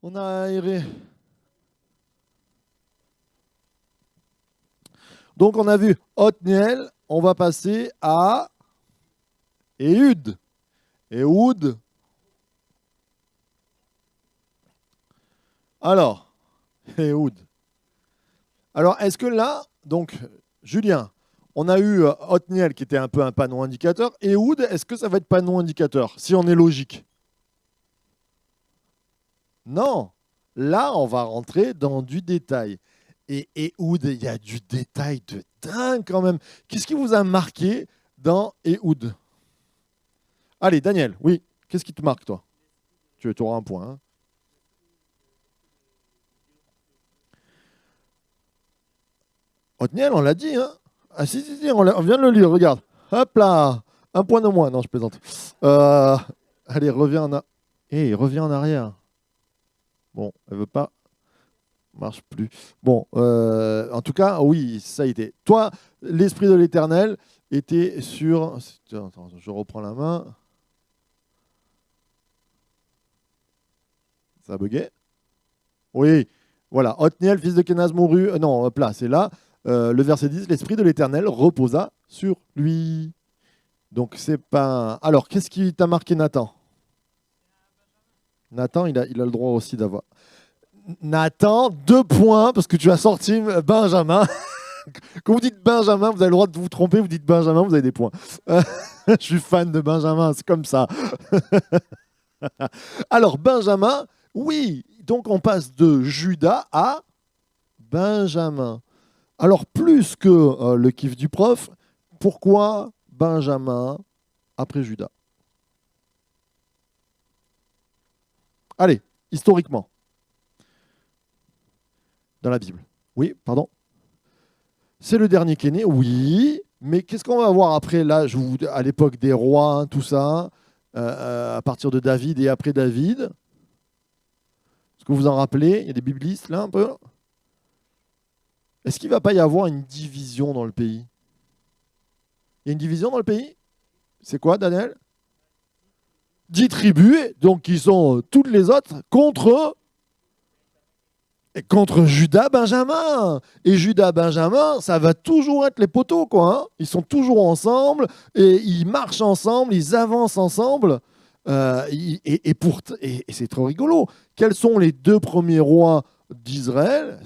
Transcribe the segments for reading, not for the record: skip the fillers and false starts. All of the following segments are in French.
On a aéré. Donc on a vu Othniel, on va passer à Ehud. Ehud. Alors, Ehud. Alors, est-ce que là, donc, Julien, on a eu Othniel qui était un peu un panneau indicateur. Ehud, est-ce que ça va être panneau indicateur, si on est logique? Non. Là, on va rentrer dans du détail. Et Ehud, il y a du détail de dingue quand même. Qu'est-ce qui vous a marqué dans Ehud? Allez, Daniel, oui. Qu'est-ce qui te marque, toi? Tu auras un point. Hein. Othniel, on l'a dit. Hein. Ah si, on vient de le lire, regarde. Hop là. Un point de moins. Non, je plaisante. Allez, reviens en, reviens en arrière. Bon, elle veut pas. Marche plus. Bon, en tout cas, oui, ça a été. Toi, l'Esprit de l'Éternel était sur... Attends, je reprends la main. Ça a bugué? Oui, voilà. Othniel, fils de Kenaz, mourut. Non, hop là, c'est là. Le verset 10, l'Esprit de l'Éternel reposa sur lui. Donc, c'est pas... Alors, qu'est-ce qui t'a marqué, Nathan? Nathan, il a le droit aussi d'avoir... Nathan, 2 points, parce que tu as sorti Benjamin. Quand vous dites Benjamin, vous avez le droit de vous tromper, vous dites Benjamin, vous avez des points. Je suis fan de Benjamin, c'est comme ça. Alors, Benjamin, oui, donc on passe de Judas à Benjamin. Alors, plus que le kiff du prof, pourquoi Benjamin après Judas? Allez, historiquement, dans la Bible. Oui, pardon. C'est le dernier qui est né, oui. Mais qu'est-ce qu'on va voir après, là, à l'époque des rois, hein, tout ça, à partir de David et après David? Est-ce que vous en rappelez? Il y a des biblistes là un peu. Est-ce qu'il ne va pas y avoir une division dans le pays? Il y a une division dans le pays? C'est quoi, Daniel? 10 tribus, donc qui sont toutes les autres contre Judas, Benjamin. Et Judas, Benjamin, ça va toujours être les poteaux, quoi. Hein. Ils sont toujours ensemble, et ils marchent ensemble, ils avancent ensemble. Et c'est trop rigolo. Quels sont les 2 premiers rois d'Israël?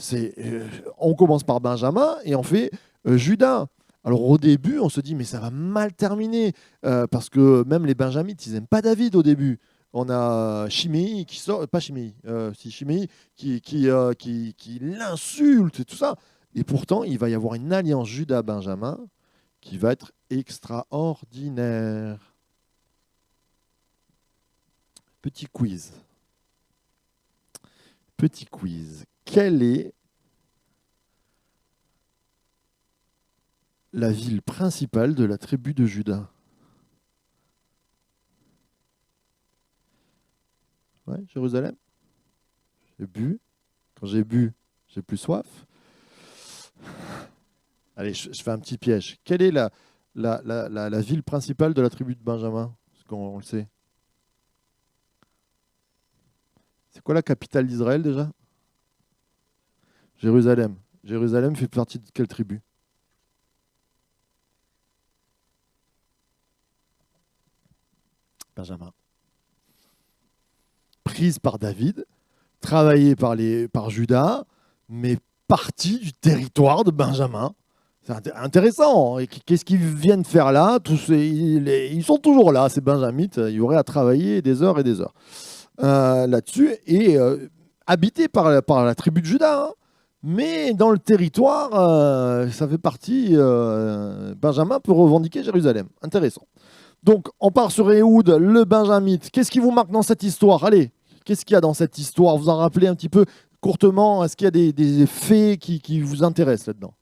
On commence par Benjamin et on fait Judas. Alors au début, on se dit, mais ça va mal terminer, parce que même les Benjamites, ils n'aiment pas David au début. On a Chiméi qui sort, pas Chiméi, si Chiméi qui l'insulte et tout ça. Et pourtant, il va y avoir une alliance Judas-Benjamin qui va être extraordinaire. Petit quiz. Petit quiz. Quelle est la ville principale de la tribu de Juda? Ouais, Jérusalem. J'ai bu. Quand j'ai bu, j'ai plus soif. Allez, je fais un petit piège. Quelle est la ville principale de la tribu de Benjamin? Parce qu'on le sait. C'est quoi la capitale d'Israël déjà? Jérusalem. Jérusalem fait partie de quelle tribu? Benjamin. Prise par David, travaillée par Judas, mais partie du territoire de Benjamin. C'est intéressant. Qu'est-ce qu'ils viennent faire là? Ils sont toujours là, ces Benjamites. Il y aurait à travailler des heures et des heures là-dessus. Et habité par la tribu de Judas. Hein. Mais dans le territoire, ça fait partie. Benjamin peut revendiquer Jérusalem. Intéressant. Donc, on part sur Ehud, le Benjamite. Qu'est-ce qui vous marque dans cette histoire? Allez, qu'est-ce qu'il y a dans cette histoire? Vous en rappelez un petit peu courtement? Est-ce qu'il y a des faits qui vous intéressent là-dedans?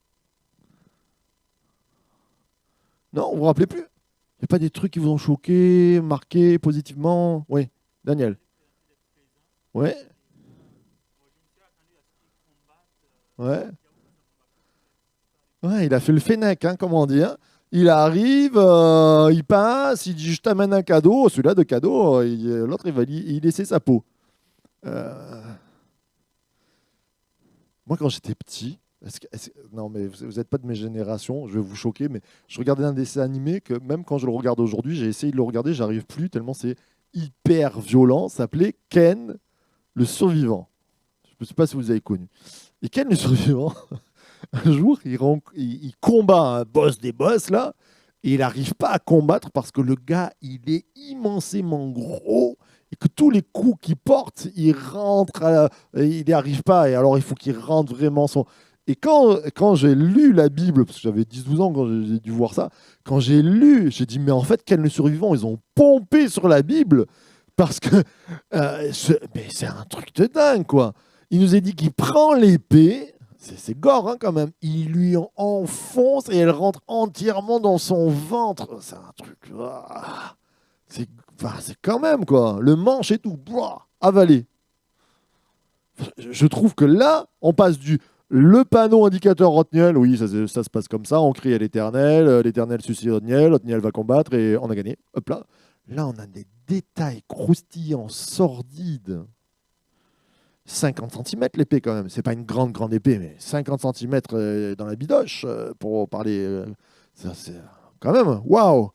Non, vous vous rappelez plus? Il n'y a pas des trucs qui vous ont choqué, marqué positivement? Oui, Daniel. Ouais, ouais. Ouais, il a fait le Fennec, hein, comme on dit. Hein. Il arrive, il passe, il dit je t'amène un cadeau. Celui-là de cadeau, l'autre il va y laisser sa peau. Euh, Moi, quand j'étais petit, non, mais vous n'êtes pas de mes générations, je vais vous choquer, mais je regardais un dessin animé que même quand je le regarde aujourd'hui, j'ai essayé de le regarder, j'arrive plus tellement c'est hyper violent. Ça s'appelait Ken, le survivant. Je ne sais pas si vous avez connu. Et Ken, le survivant, un jour, il combat un boss des boss, là, et il n'arrive pas à combattre parce que le gars, il est immensément gros et que tous les coups qu'il porte, il rentre, il n'y arrive pas. Et alors, il faut qu'il rentre vraiment son. Et quand j'ai lu la Bible, parce que j'avais 10-12 ans quand j'ai dû voir ça, quand j'ai lu, j'ai dit, mais en fait, quel le survivant, ils ont pompé sur la Bible parce que mais c'est un truc de dingue, quoi. Il nous a dit qu'il prend l'épée, c'est gore hein, quand même, il lui enfonce et elle rentre entièrement dans son ventre. C'est un truc. C'est enfin, c'est quand même quoi. Le manche et tout, avalé. Je trouve que là, on passe du le panneau indicateur Othniel, oui, ça se passe comme ça, on crie à l'Éternel, l'Éternel suscite Othniel, Othniel va combattre et on a gagné. Hop là. Là, on a des détails croustillants, sordides. 50 centimètres l'épée quand même. C'est pas une grande épée, mais 50 centimètres dans la bidoche, pour parler. Ça, c'est quand même, waouh!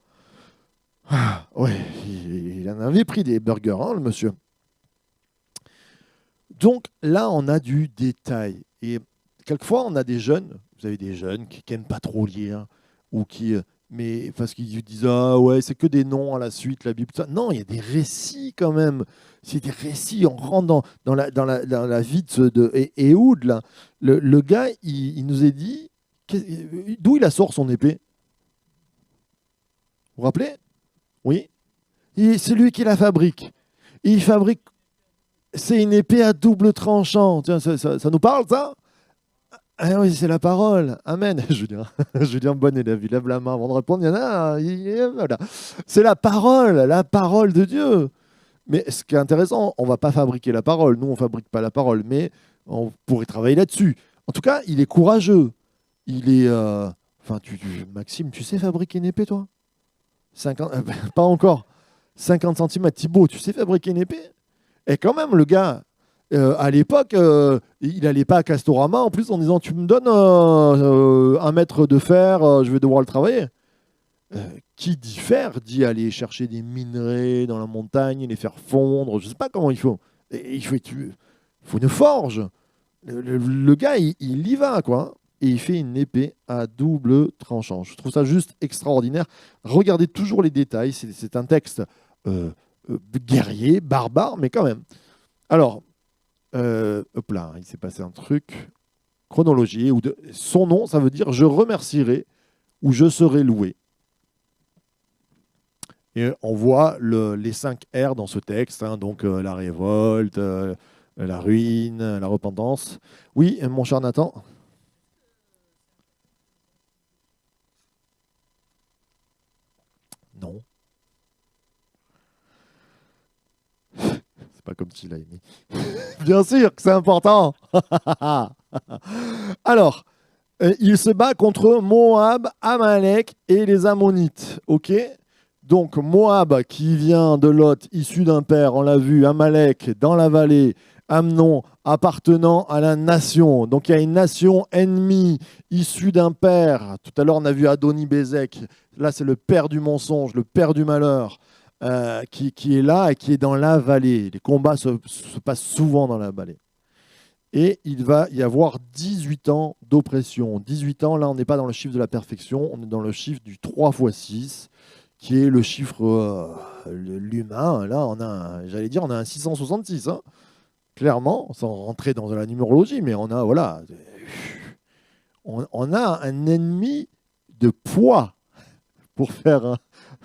Ouais, il en avait pris des burgers, hein, le monsieur. Donc là, on a du détail. Et quelquefois, on a des jeunes, vous avez des jeunes qui n'aiment pas trop lire, ou qui, mais parce qu'ils disent ah ouais, c'est que des noms à la suite, la Bible. Non, il y a des récits quand même. C'est des récits. On rentre dans la vie de Ehud, là. Le gars, il nous est dit d'où il a sort son épée. Vous vous rappelez? Oui. C'est lui qui la fabrique. Il fabrique. C'est une épée à double tranchant. Tiens, ça nous parle, ça? Ah oui, c'est la parole. Amen. Julien, Julien, bon élève, il lève la main avant de répondre. Il y en a, voilà. C'est la parole de Dieu. Mais ce qui est intéressant, on ne va pas fabriquer la parole. Nous, on ne fabrique pas la parole, mais on pourrait travailler là-dessus. En tout cas, il est courageux. Il est. Enfin, Maxime, tu sais fabriquer une épée, toi? 50, pas encore. 50 centimètres. Thibaut, tu sais fabriquer une épée? Et quand même, le gars, à l'époque, il n'allait pas à Castorama en plus en disant tu me donnes 1 mètre de fer, je vais devoir le travailler. Qui dit fer dit aller chercher des minerais dans la montagne, les faire fondre, je ne sais pas comment il faut. Et il faut une forge. Le gars, il y va, quoi. Et il fait une épée à double tranchant. Je trouve ça juste extraordinaire. Regardez toujours les détails. C'est un texte guerrier, barbare, mais quand même. Alors, hop là, il s'est passé un truc. Chronologie. Son nom, ça veut dire je remercierai ou je serai loué. Et on voit les 5 R dans ce texte, hein, donc la révolte, la ruine, la repentance. Oui, mon cher Nathan. Non. C'est pas comme s'il a aimé. Bien sûr que c'est important. Alors, il se bat contre Moab, Amalek et les Ammonites. Ok. Donc Moab qui vient de Lot, issu d'un père, on l'a vu, Amalek dans la vallée, Amnon appartenant à la nation. Donc il y a une nation ennemie issue d'un père. Tout à l'heure on a vu Adoni-Bézek. Là c'est le père du mensonge, le père du malheur, qui est là et qui est dans la vallée. Les combats se passent souvent dans la vallée. Et il va y avoir 18 ans d'oppression. 18 ans, là on n'est pas dans le chiffre de la perfection, on est dans le chiffre du 3 x 6 qui est le chiffre l'humain. Là, j'allais dire, on a un 666, hein, clairement, sans rentrer dans la numérologie, mais on a, voilà, on a un ennemi de poids, pour faire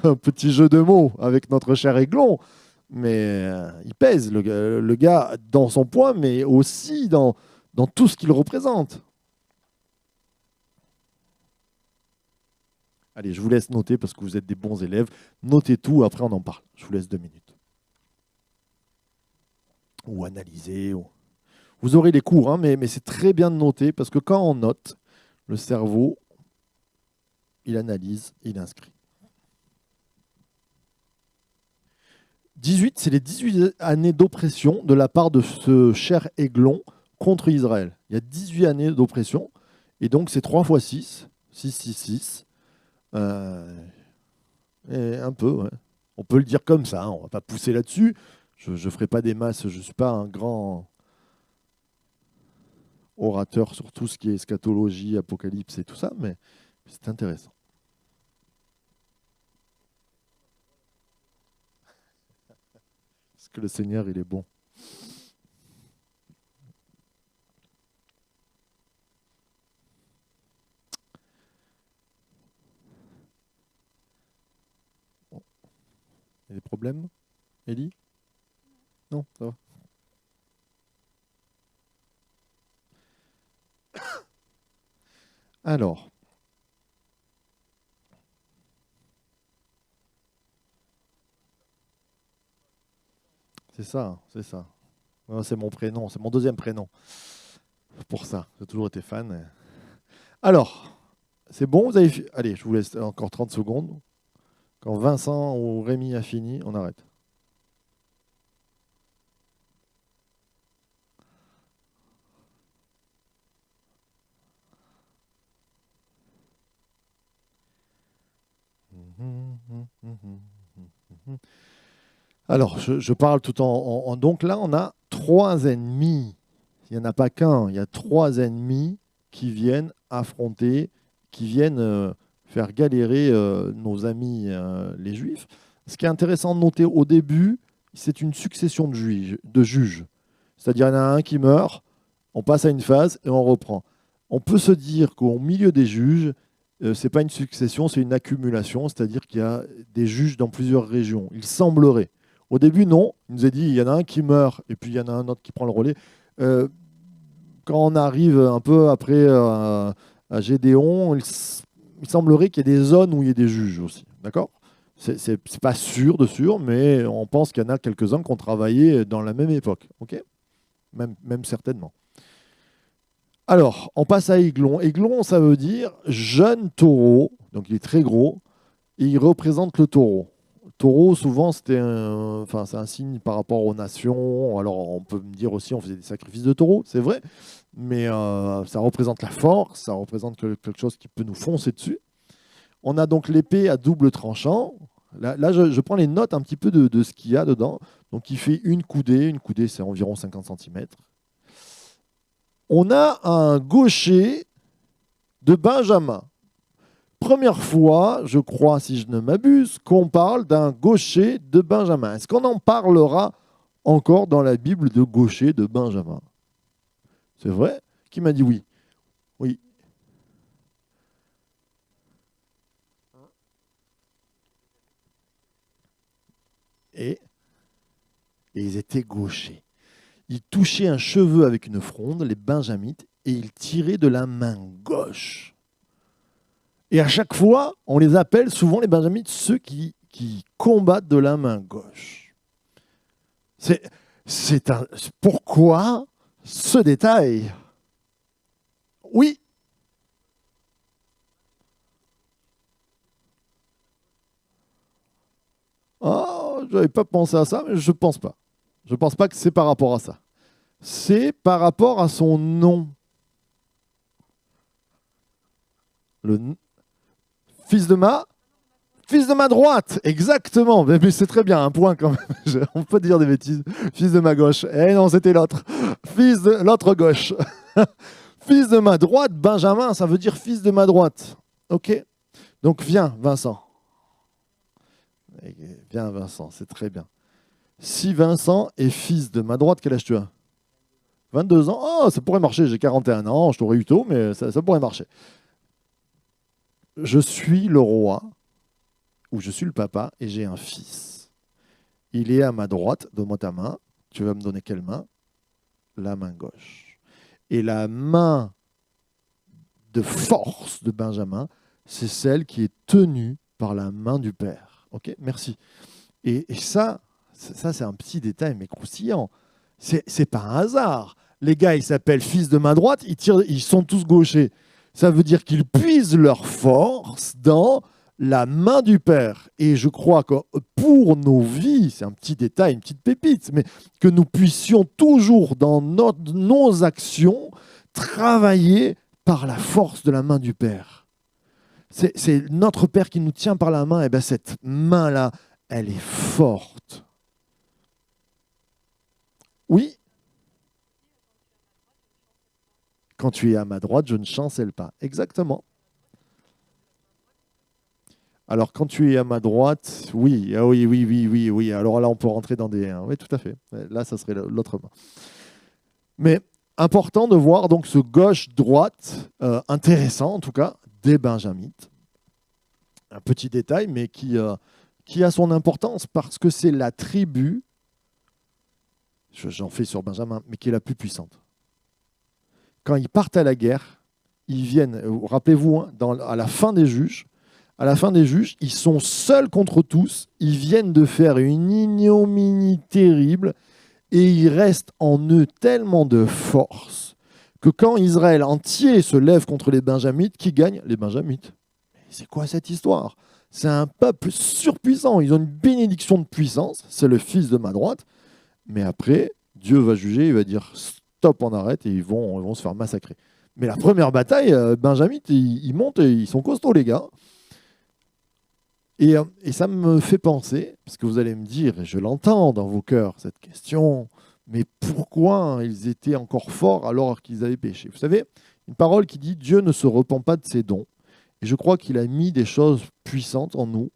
un petit jeu de mots avec notre cher Aiglon. Mais il pèse, le gars, dans son poids, mais aussi dans tout ce qu'il représente. Allez, je vous laisse noter parce que vous êtes des bons élèves. Notez tout, après on en parle. Je vous laisse 2 minutes. Ou analyser. Vous aurez les cours, hein, mais c'est très bien de noter parce que quand on note, le cerveau, il analyse, il inscrit. 18, c'est les 18 années d'oppression de la part de ce cher Aiglon contre Israël. Il y a 18 années d'oppression. Et donc, c'est 3 fois 6. 6, 6, 6. Et un peu, ouais. On peut le dire comme ça, hein, on ne va pas pousser là-dessus. Je ne ferai pas des masses, je ne suis pas un grand orateur sur tout ce qui est eschatologie, apocalypse et tout ça, mais c'est intéressant. Parce que le Seigneur, il est bon. Bon. Il y a des problèmes, Élie? Non, ça va. Alors, c'est ça, c'est ça. C'est mon prénom, c'est mon deuxième prénom. Pour ça, j'ai toujours été fan. Alors, c'est bon, vous avez. Allez, je vous laisse encore 30 secondes. Quand Vincent ou Rémi a fini, on arrête. Alors, je parle tout donc là, on a 3 ennemis. Il n'y en a pas qu'un, il y a 3 ennemis qui viennent affronter, qui viennent faire galérer nos amis les Juifs. Ce qui est intéressant de noter au début, c'est une succession de juges. C'est-à-dire, il y en a un qui meurt, on passe à une phase et on reprend. On peut se dire qu'au milieu des juges, ce n'est pas une succession, c'est une accumulation, c'est-à-dire qu'il y a des juges dans plusieurs régions. Il semblerait. Au début, non. Il nous a dit il y en a un qui meurt et puis il y en a un autre qui prend le relais. Quand on arrive un peu après à Gédéon, il semblerait qu'il y ait des zones où il y ait des juges aussi. D'accord ? C'est pas sûr de sûr, mais on pense qu'il y en a quelques-uns qui ont travaillé dans la même époque. Ok ? Même certainement. Alors, on passe à Aiglon. Aiglon, ça veut dire jeune taureau. Donc, il est très gros. Et il représente le taureau. Le taureau, souvent, c'est un signe par rapport aux nations. Alors, on peut me dire aussi, on faisait des sacrifices de taureau, c'est vrai. Mais ça représente la force, ça représente quelque chose qui peut nous foncer dessus. On a donc l'épée à double tranchant. Là, je prends les notes un petit peu de ce qu'il y a dedans. Donc, il fait une coudée. Une coudée, c'est environ 50 cm. On a un gaucher de Benjamin. Première fois, je crois, si je ne m'abuse, qu'on parle d'un gaucher de Benjamin. Est-ce qu'on en parlera encore dans la Bible de gaucher de Benjamin? C'est vrai? Qui m'a dit oui? Oui. Et ils étaient gauchers. Ils touchaient un cheveu avec une fronde, les benjamites, et ils tiraient de la main gauche. Et à chaque fois, on les appelle souvent les benjamites ceux qui combattent de la main gauche. Pourquoi ce détail? Oui. Oh, je n'avais pas pensé à ça, mais je ne pense pas. Je ne pense pas que c'est par rapport à ça. C'est par rapport à son nom. Le fils de ma droite, exactement. Mais c'est très bien, un point quand même. On peut dire des bêtises. Fils de ma gauche. Eh non, c'était l'autre. Fils de l'autre gauche. Fils de ma droite, Benjamin, ça veut dire fils de ma droite. Ok. Donc viens, Vincent. Viens, Vincent, c'est très bien. Si Vincent est fils de ma droite, quel âge tu as? 22 ans. Oh, ça pourrait marcher. J'ai 41 ans. Je t'aurais eu tôt, mais ça pourrait marcher. Je suis le roi, ou je suis le papa, et j'ai un fils. Il est à ma droite, donne-moi ta main. Tu vas me donner quelle main? La main gauche. Et la main de force de Benjamin, c'est celle qui est tenue par la main du père. Ok, merci. Et ça c'est un petit détail, mais croustillant. C'est pas un hasard. Les gars, ils s'appellent fils de main droite, ils sont tous gauchers. Ça veut dire qu'ils puisent leur force dans la main du Père. Et je crois que pour nos vies, c'est un petit détail, une petite pépite, mais que nous puissions toujours dans nos actions travailler par la force de la main du Père. C'est notre Père qui nous tient par la main, et bien cette main-là, elle est forte. Oui, quand tu es à ma droite, je ne chancelle pas. Exactement. Alors, quand tu es à ma droite, oui, ah oui, oui, oui, oui, oui. Alors là, on peut rentrer dans des... Oui, tout à fait. Là, ça serait l'autre main. Mais important de voir donc ce gauche-droite, intéressant en tout cas, des Benjamites. Un petit détail, mais qui a son importance parce que c'est la tribu, j'en fais sur Benjamin, mais qui est la plus puissante. Quand ils partent à la guerre, ils viennent, rappelez-vous, hein, à la fin des juges, ils sont seuls contre tous, ils viennent de faire une ignominie terrible et il reste en eux tellement de force que quand Israël entier se lève contre les Benjamites, qui gagne? Les Benjamites. C'est quoi cette histoire? C'est un peuple surpuissant, ils ont une bénédiction de puissance, c'est le fils de ma droite, mais après, Dieu va juger, il va dire stop, on arrête et ils vont se faire massacrer. Mais la première bataille, Benjamites, ils montent et ils sont costauds les gars. Et ça me fait penser, parce que vous allez me dire, et je l'entends dans vos cœurs, cette question, mais pourquoi ils étaient encore forts alors qu'ils avaient péché? Vous savez, une parole qui dit Dieu ne se repent pas de ses dons. Et je crois qu'il a mis des choses puissantes en nous.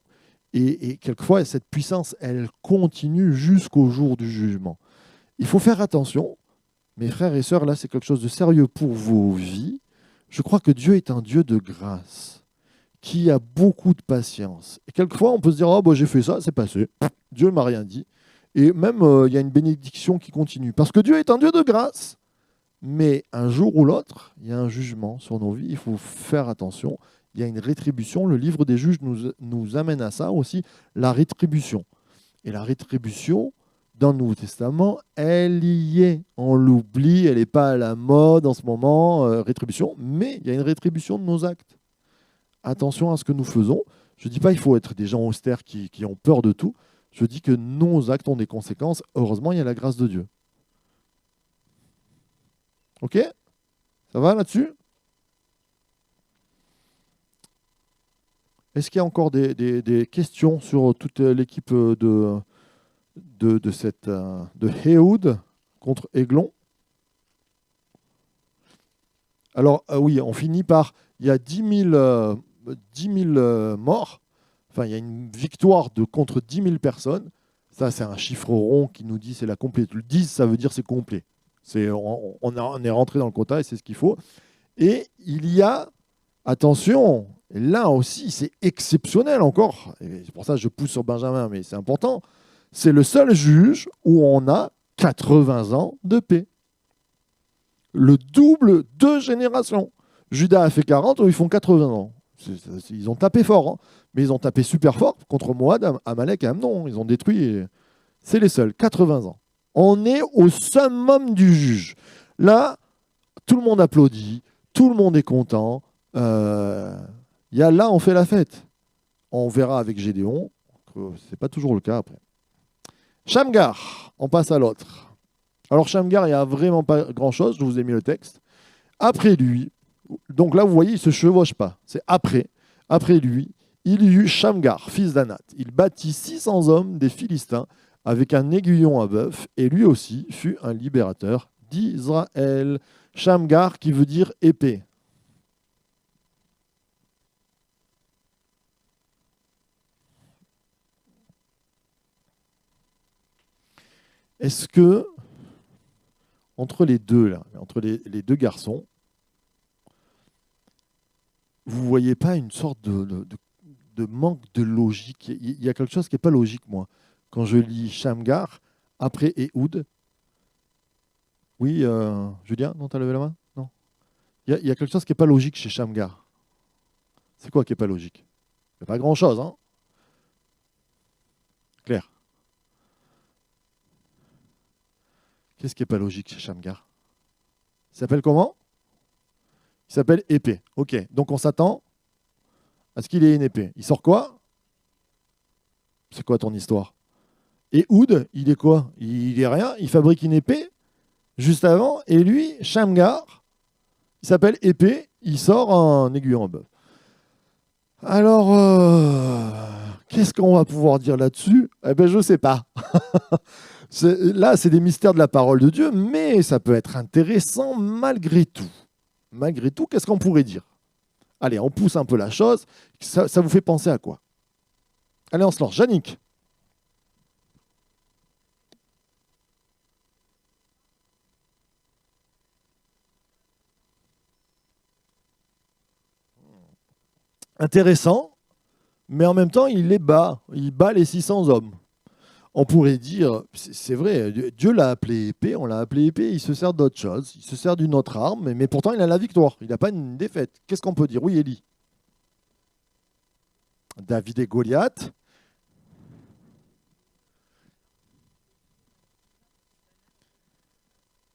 Et quelquefois, cette puissance, elle continue jusqu'au jour du jugement. Il faut faire attention, mes frères et sœurs, là, c'est quelque chose de sérieux pour vos vies. Je crois que Dieu est un Dieu de grâce, qui a beaucoup de patience. Et quelquefois, on peut se dire, oh, bah, j'ai fait ça, c'est passé. Dieu ne m'a rien dit. Et même, il y a une bénédiction qui continue. Parce que Dieu est un Dieu de grâce. Mais un jour ou l'autre, il y a un jugement sur nos vies. Il faut faire attention. Il y a une rétribution. Le livre des juges nous amène à ça aussi, la rétribution. Et la rétribution, dans le Nouveau Testament, elle y est. On l'oublie, elle n'est pas à la mode en ce moment, rétribution. Mais il y a une rétribution de nos actes. Attention à ce que nous faisons. Je ne dis pas qu'il faut être des gens austères qui ont peur de tout. Je dis que nos actes ont des conséquences. Heureusement, il y a la grâce de Dieu. Ok? Ça va là-dessus? Est-ce qu'il y a encore des questions sur toute l'équipe de Ehud contre Églon? Alors, oui, on finit par... Il y a 10 000 morts. Enfin, il y a une victoire contre 10 000 personnes. Ça, c'est un chiffre rond qui nous dit c'est la complétude. Le 10, ça veut dire c'est complet. On est rentré dans le quota et c'est ce qu'il faut. Et il y a, attention, et là aussi, c'est exceptionnel encore. Et c'est pour ça que je pousse sur Benjamin, mais c'est important. C'est le seul juge où on a 80 ans de paix. Le double de générations. Judas a fait 40, eux, ils font 80 ans. Ils ont tapé fort, hein. Mais ils ont tapé super fort contre Moab, Amalek et Amnon. Ils ont détruit. C'est les seuls, 80 ans. On est au summum du juge. Là, tout le monde applaudit, tout le monde est content. Là, on fait la fête. On verra avec Gédéon. Ce n'est pas toujours le cas après. Shamgar, on passe à l'autre. Alors Shamgar, il n'y a vraiment pas grand-chose, je vous ai mis le texte. Après lui, donc là vous voyez, il ne se chevauche pas, c'est après. Après lui, il y eut Shamgar, fils d'Anath. Il bâtit 600 hommes des Philistins avec un aiguillon à bœuf, et lui aussi fut un libérateur d'Israël. Shamgar qui veut dire épée. Est-ce que, entre les deux, là, entre les deux garçons, vous ne voyez pas une sorte de manque de logique? Il y a quelque chose qui n'est pas logique, moi. Quand je lis Shamgar, après Ehud. Oui, Julien, non, tu as levé la main? Non. Il y a quelque chose qui n'est pas logique chez Shamgar. C'est quoi qui n'est pas logique? Il n'y a pas grand-chose, hein? Claire. Qu'est-ce qui n'est pas logique chez Shamgar? Il s'appelle comment? Il s'appelle épée. Ok, donc on s'attend à ce qu'il ait une épée. Il sort quoi? C'est quoi ton histoire? Et Oud, il est quoi? Il est rien, il fabrique une épée juste avant, et lui, Shamgar, il s'appelle épée, il sort un aiguillon en bœuf. Alors, qu'est-ce qu'on va pouvoir dire là-dessus? Eh ben, je ne sais pas. Là, c'est des mystères de la parole de Dieu, mais ça peut être intéressant malgré tout. Malgré tout, qu'est-ce qu'on pourrait dire? Allez, on pousse un peu la chose. Ça vous fait penser à quoi? Allez, on se lance. Yannick. Intéressant, mais en même temps, il les bat. Il bat les 600 hommes. On pourrait dire, c'est vrai, Dieu l'a appelé épée, on l'a appelé épée, il se sert d'autre chose, il se sert d'une autre arme, mais pourtant il a la victoire, il n'a pas une défaite. Qu'est-ce qu'on peut dire? Oui, Élie. David et Goliath.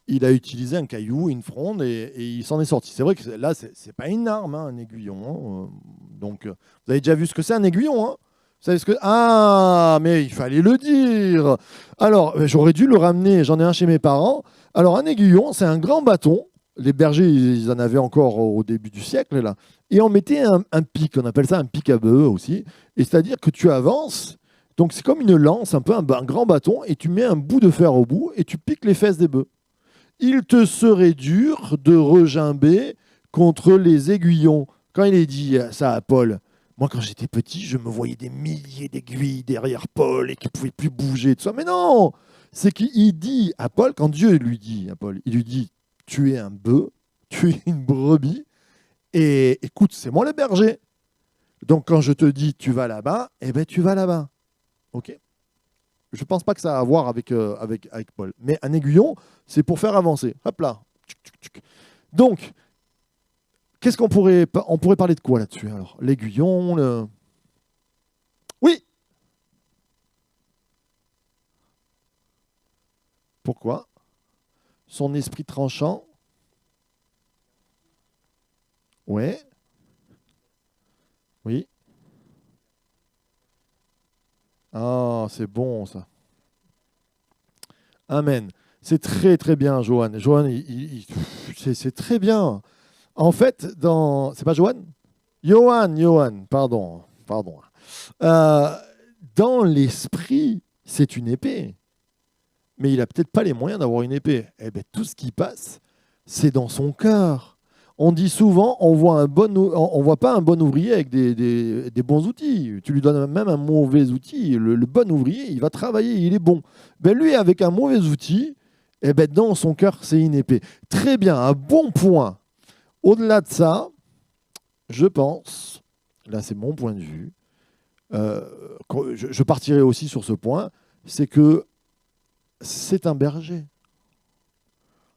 Il a utilisé un caillou, une fronde, et il s'en est sorti. C'est vrai que là, c'est pas une arme, hein, un aiguillon. Donc, vous avez déjà vu ce que c'est un aiguillon, hein? Vous savez ce que... Ah, mais il fallait le dire. Alors, j'aurais dû le ramener, j'en ai un chez mes parents. Alors, un aiguillon, c'est un grand bâton. Les bergers, ils en avaient encore au début du siècle, là. Et on mettait un pic, on appelle ça un pic à bœuf aussi. Et c'est-à-dire que tu avances, donc c'est comme une lance, un peu un grand bâton, et tu mets un bout de fer au bout, et tu piques les fesses des bœufs. Il te serait dur de regimber contre les aiguillons. Quand il est dit ça à Paul, moi quand j'étais petit, je me voyais des milliers d'aiguilles derrière Paul et qui ne pouvaient plus bouger, tout ça. Mais non, c'est qu'il dit à Paul, quand Dieu lui dit à Paul, il lui dit, tu es un bœuf, tu es une brebis, et écoute, c'est moi le berger. Donc quand je te dis tu vas là-bas, eh ben tu vas là-bas. Ok? Je ne pense pas que ça a à voir avec Paul. Mais un aiguillon, c'est pour faire avancer. Hop là. Donc, qu'est-ce qu'on pourrait... On pourrait parler de quoi là-dessus alors? L'aiguillon, le... Oui. Pourquoi? Son esprit tranchant. Ouais. Oui. Ah, c'est bon ça. Amen. C'est très très bien, Johan. Johan, c'est très bien. En fait, dans... C'est pas Johan? Johan, pardon. Pardon. Euh, Dans l'esprit, c'est une épée. Mais il n'a peut-être pas les moyens d'avoir une épée. Eh bien, tout ce qui passe, c'est dans son cœur. On dit souvent, on voit on voit pas un bon ouvrier avec des bons outils. Tu lui donnes même un mauvais outil. Le bon ouvrier, il va travailler, il est bon. Ben lui, avec un mauvais outil, eh ben dans son cœur, c'est une épée. Très bien, un bon point. Au-delà de ça, je pense, là c'est mon point de vue, euh, je partirai aussi sur ce point, c'est que c'est un berger.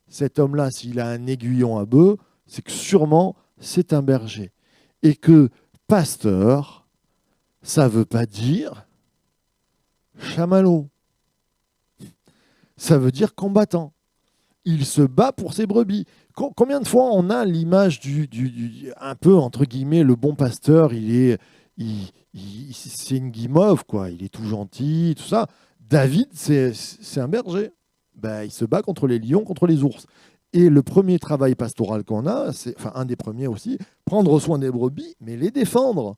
Cet homme-là, s'il a un aiguillon à bœuf, c'est que sûrement c'est un berger. Et que pasteur, ça ne veut pas dire chamallow. Ça veut dire combattant. Il se bat pour ses brebis. Combien de fois on a l'image un peu, entre guillemets, le bon pasteur, c'est une guimauve, quoi. Il est tout gentil, tout ça. David, c'est un berger. Ben, il se bat contre les lions, contre les ours. Et le premier travail pastoral qu'on a, c'est, enfin un des premiers aussi, prendre soin des brebis, mais les défendre.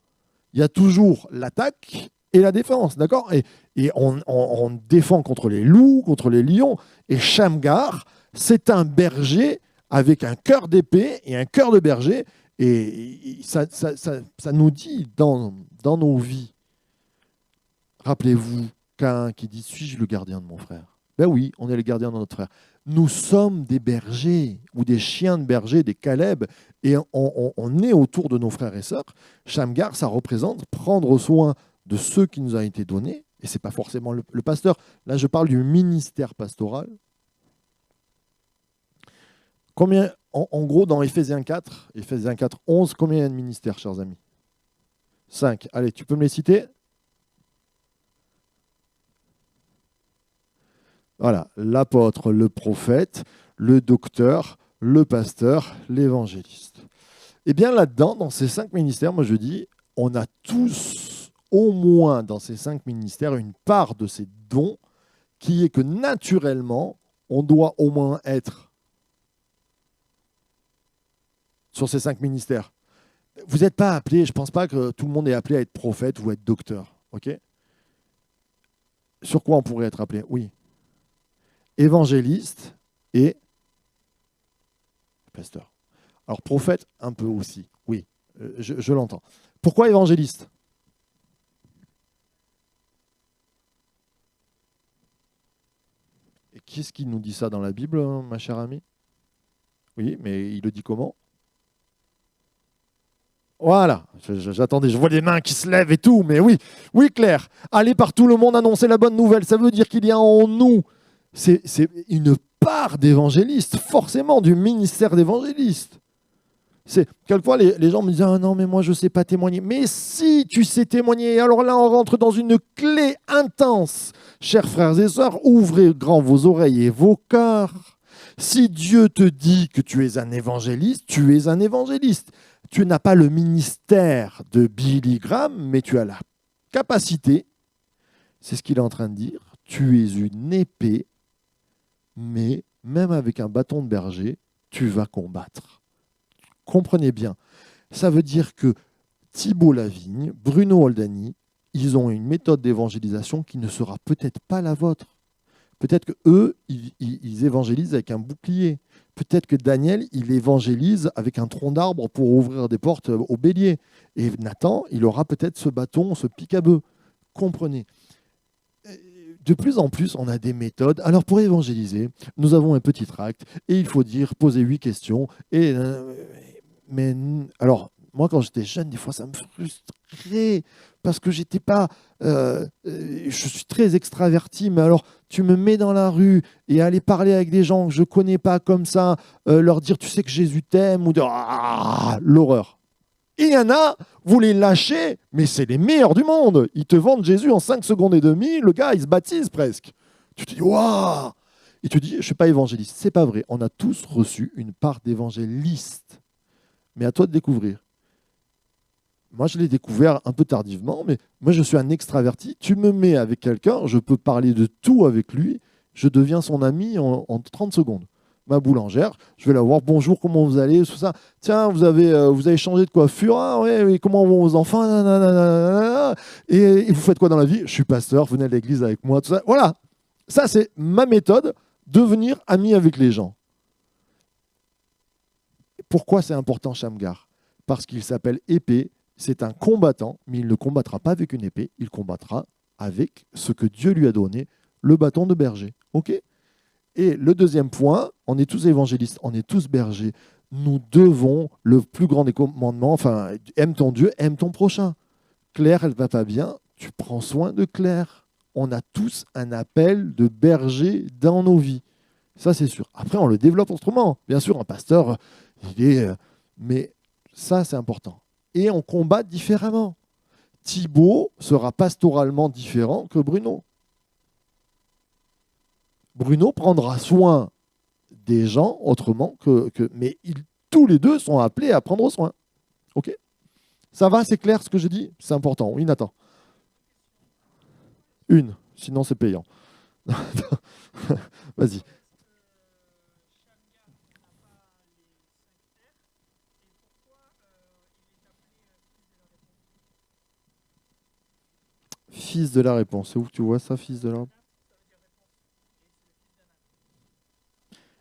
Il y a toujours l'attaque et la défense, d'accord? Et on défend contre les loups, contre les lions. Et Shamgar, c'est un berger avec un cœur d'épée et un cœur de berger. Et ça nous dit dans nos vies, rappelez-vous, Caïn qui dit, suis-je le gardien de mon frère? Ben oui, on est le gardien de notre frère. Nous sommes des bergers ou des chiens de berger, des Caleb, et on est autour de nos frères et sœurs. Shamgar, ça représente prendre soin de ceux qui nous ont été donnés, et ce n'est pas forcément le pasteur. Là, je parle du ministère pastoral. Combien, en gros, dans Éphésiens 4, 11, combien il y a de ministères, chers amis? 5. Allez, tu peux me les citer? Voilà, l'apôtre, le prophète, le docteur, le pasteur, l'évangéliste. Et bien là-dedans, dans ces 5 ministères, moi je dis, on a tous, au moins dans ces 5 ministères, une part de ces dons qui est que naturellement, on doit au moins être sur ces 5 ministères. Vous n'êtes pas appelé, je ne pense pas que tout le monde est appelé à être prophète ou à être docteur. Ok ? Sur quoi on pourrait être appelé ? Oui. Évangéliste et pasteur. Alors prophète, un peu aussi. Oui, je l'entends. Pourquoi évangéliste ? Et qui est-ce qui nous dit ça dans la Bible, ma chère amie ? Oui, mais il le dit comment ? Voilà, j'attendais, je vois des mains qui se lèvent et tout, mais oui, oui Claire, aller par tout le monde annoncer la bonne nouvelle, ça veut dire qu'il y a en nous, c'est une part d'évangéliste, forcément, du ministère d'évangéliste. Quelquefois, les gens me disent « Ah non, mais moi, je ne sais pas témoigner. » Mais si tu sais témoigner, alors là, on rentre dans une clé intense. Chers frères et sœurs, ouvrez grand vos oreilles et vos cœurs. Si Dieu te dit que tu es un évangéliste, tu es un évangéliste. Tu n'as pas le ministère de Billy Graham, mais tu as la capacité, c'est ce qu'il est en train de dire, tu es une épée, mais même avec un bâton de berger, tu vas combattre. Comprenez bien, ça veut dire que Thibault Lavigne, Bruno Oldani, ils ont une méthode d'évangélisation qui ne sera peut-être pas la vôtre. Peut-être qu'eux, ils évangélisent avec un bouclier. Peut-être que Daniel, il évangélise avec un tronc d'arbre pour ouvrir des portes au bélier. Et Nathan, il aura peut-être ce bâton, ce pic à bœuf. Comprenez. De plus en plus, on a des méthodes. Alors, pour évangéliser, nous avons un petit tract et il faut dire, poser 8 questions. Mais alors, moi, quand j'étais jeune, des fois, ça me frustrait parce que j'étais pas. Je suis très extraverti, mais alors, tu me mets dans la rue et aller parler avec des gens que je connais pas comme ça, leur dire, tu sais que Jésus t'aime, ou de l'horreur. Il y en a, vous les lâchez, mais c'est les meilleurs du monde. Ils te vendent Jésus en 5 secondes et demie, le gars, il se baptise presque. Tu te dis, waouh! Et tu dis, je ne suis pas évangéliste. C'est pas vrai. On a tous reçu une part d'évangéliste. Mais à toi de découvrir. Moi, je l'ai découvert un peu tardivement, mais moi, je suis un extraverti. Tu me mets avec quelqu'un, je peux parler de tout avec lui. Je deviens son ami en 30 secondes. Ma boulangère, je vais la voir, bonjour, comment vous allez, tout ça. Tiens, vous avez changé de coiffure, ah, ouais, comment vont vos enfants, et vous faites quoi dans la vie? Je suis pasteur, venez à l'église avec moi, tout ça. Voilà, ça c'est ma méthode, devenir ami avec les gens. Pourquoi c'est important, Shamgar? Parce qu'il s'appelle épée, c'est un combattant, mais il ne combattra pas avec une épée, il combattra avec ce que Dieu lui a donné, le bâton de berger. Ok? Et le deuxième point, on est tous évangélistes, on est tous bergers. Nous devons le plus grand des commandements, enfin, aime ton Dieu, aime ton prochain. Claire, elle ne va pas bien, tu prends soin de Claire. On a tous un appel de berger dans nos vies. Ça, c'est sûr. Après, on le développe autrement. Bien sûr, un pasteur, il est... Mais ça, c'est important. Et on combat différemment. Thibault sera pastoralement différent que Bruno. Bruno prendra soin des gens autrement que mais tous les deux sont appelés à prendre soin. Ok? Ça va, c'est clair ce que je dis? C'est important. Oui, Nathan. Une, sinon c'est payant. Vas-y. Fils de la réponse. C'est où que tu vois ça, fils de la réponse?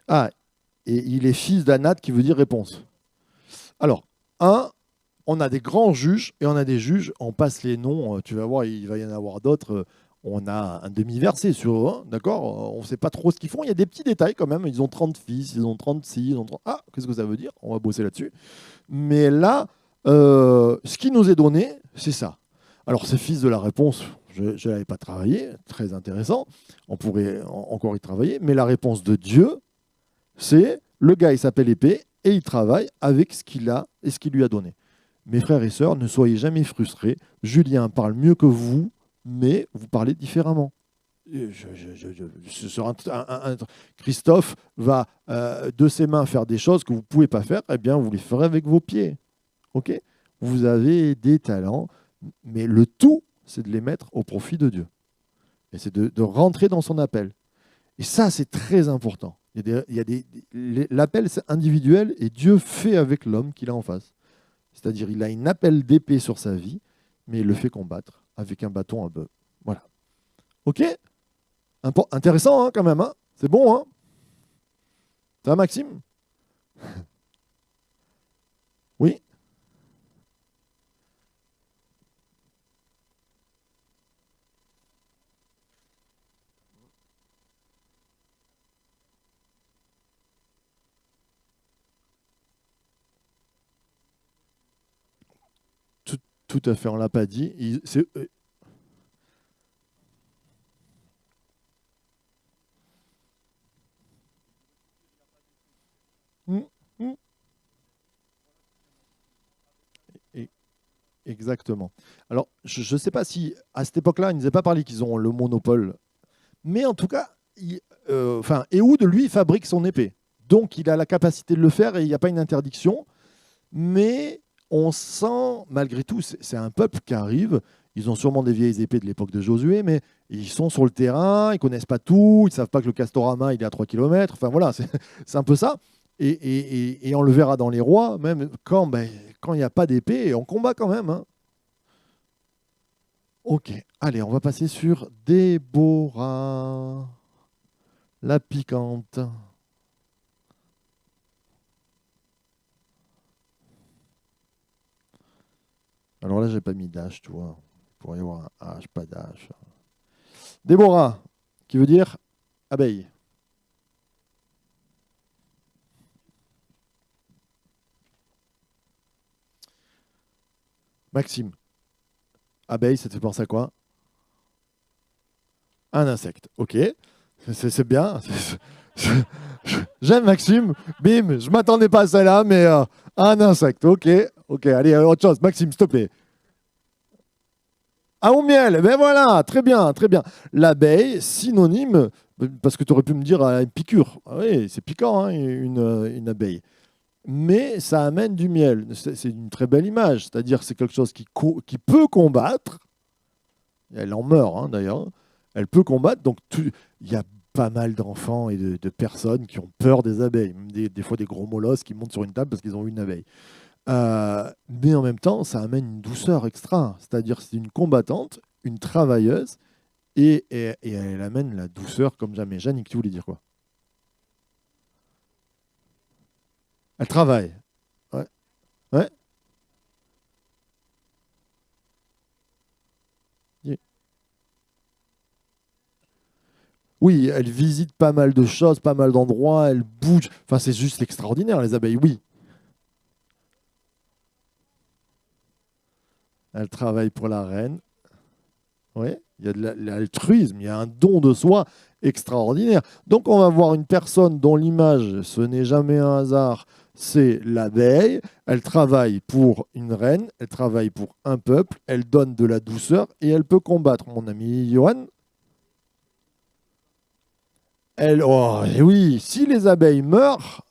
Ah, et il est fils d'Anat qui veut dire réponse. Alors, on a des grands juges et on a des juges, on passe les noms, tu vas voir, il va y en avoir d'autres. On a un demi-verset sur eux, d'accord? On ne sait pas trop ce qu'ils font. Il y a des petits détails quand même. Ils ont 30 fils, ils ont 36, ils ont 30... Ah, qu'est-ce que ça veut dire? On va bosser là-dessus. Mais là, ce qui nous est donné, c'est ça. Alors, ces fils de la réponse, je ne l'avais pas travaillé, très intéressant. On pourrait encore y travailler. Mais la réponse de Dieu, c'est le gars, il s'appelle épée et il travaille avec ce qu'il a et ce qu'il lui a donné. Mes frères et sœurs, ne soyez jamais frustrés. Julien parle mieux que vous, mais vous parlez différemment. Christophe va de ses mains faire des choses que vous ne pouvez pas faire, eh bien, vous les ferez avec vos pieds. Ok? vous avez des talents, mais le tout, c'est de les mettre au profit de Dieu. Et c'est de rentrer dans son appel. Et ça, c'est très important. L'appel, c'est individuel et Dieu fait avec l'homme qu'il a en face. C'est-à-dire, il a une appel d'épée sur sa vie, mais il le fait combattre avec un bâton à bœuf. Voilà. OK? Intéressant, hein, quand même. Hein, c'est bon, hein? Ça va, Maxime? Oui? Tout, tout à fait, on ne l'a pas dit. Mm, mm. Et- Exactement. Alors, je ne sais pas si à cette époque-là, ils ne nous avaient pas parlé qu'ils ont le monopole, mais en tout cas, enfin, Ehud, lui, fabrique son épée. Donc, il a la capacité de le faire et il n'y a pas une interdiction. Mais on sent, malgré tout, c'est un peuple qui arrive. Ils ont sûrement des vieilles épées de l'époque de Josué, mais ils sont sur le terrain, ils connaissent pas tout, ils savent pas que le Castorama, il est à 3 kilomètres. Enfin voilà, c'est un peu ça. Et on le verra dans les rois, même quand il n'y a pas d'épée, on combat quand même. Hein. Ok, allez, on va passer sur Déborah, la piquante. Alors là, j'ai pas mis d'âge, tu vois. Il pourrait y avoir un H, pas d'âge. Déborah, qui veut dire abeille. Maxime, abeille, ça te fait penser à quoi? Un insecte. Ok, c'est bien. J'aime Maxime. Bim, je m'attendais pas à celle-là, mais un insecte. Ok, ok, allez, autre chose. Maxime, s'il te plaît. Ah, au miel, ben voilà, très bien, très bien. L'abeille, synonyme, parce que tu aurais pu me dire une piqûre. Ah oui, c'est piquant, hein, une abeille. Mais ça amène du miel. C'est une très belle image, c'est-à-dire c'est quelque chose qui peut combattre. Elle en meurt, hein, d'ailleurs. Elle peut combattre. Donc, il y a pas mal d'enfants et de personnes qui ont peur des abeilles. Même des fois, des gros molosses qui montent sur une table parce qu'ils ont eu une abeille. Mais en même temps, ça amène une douceur extra. C'est-à-dire, c'est une combattante, une travailleuse, et elle amène la douceur comme jamais. Jannick, tu voulais dire quoi? Elle travaille. Ouais. Ouais. Oui, elle visite pas mal de choses, pas mal d'endroits, elle bouge. Enfin, c'est juste extraordinaire, les abeilles, oui. Elle travaille pour la reine. Oui, il y a de l'altruisme, il y a un don de soi extraordinaire. Donc on va voir une personne dont l'image, ce n'est jamais un hasard, c'est l'abeille. Elle travaille pour une reine, elle travaille pour un peuple, elle donne de la douceur et elle peut combattre. Mon ami Johan, oh, et oui, si les abeilles meurent,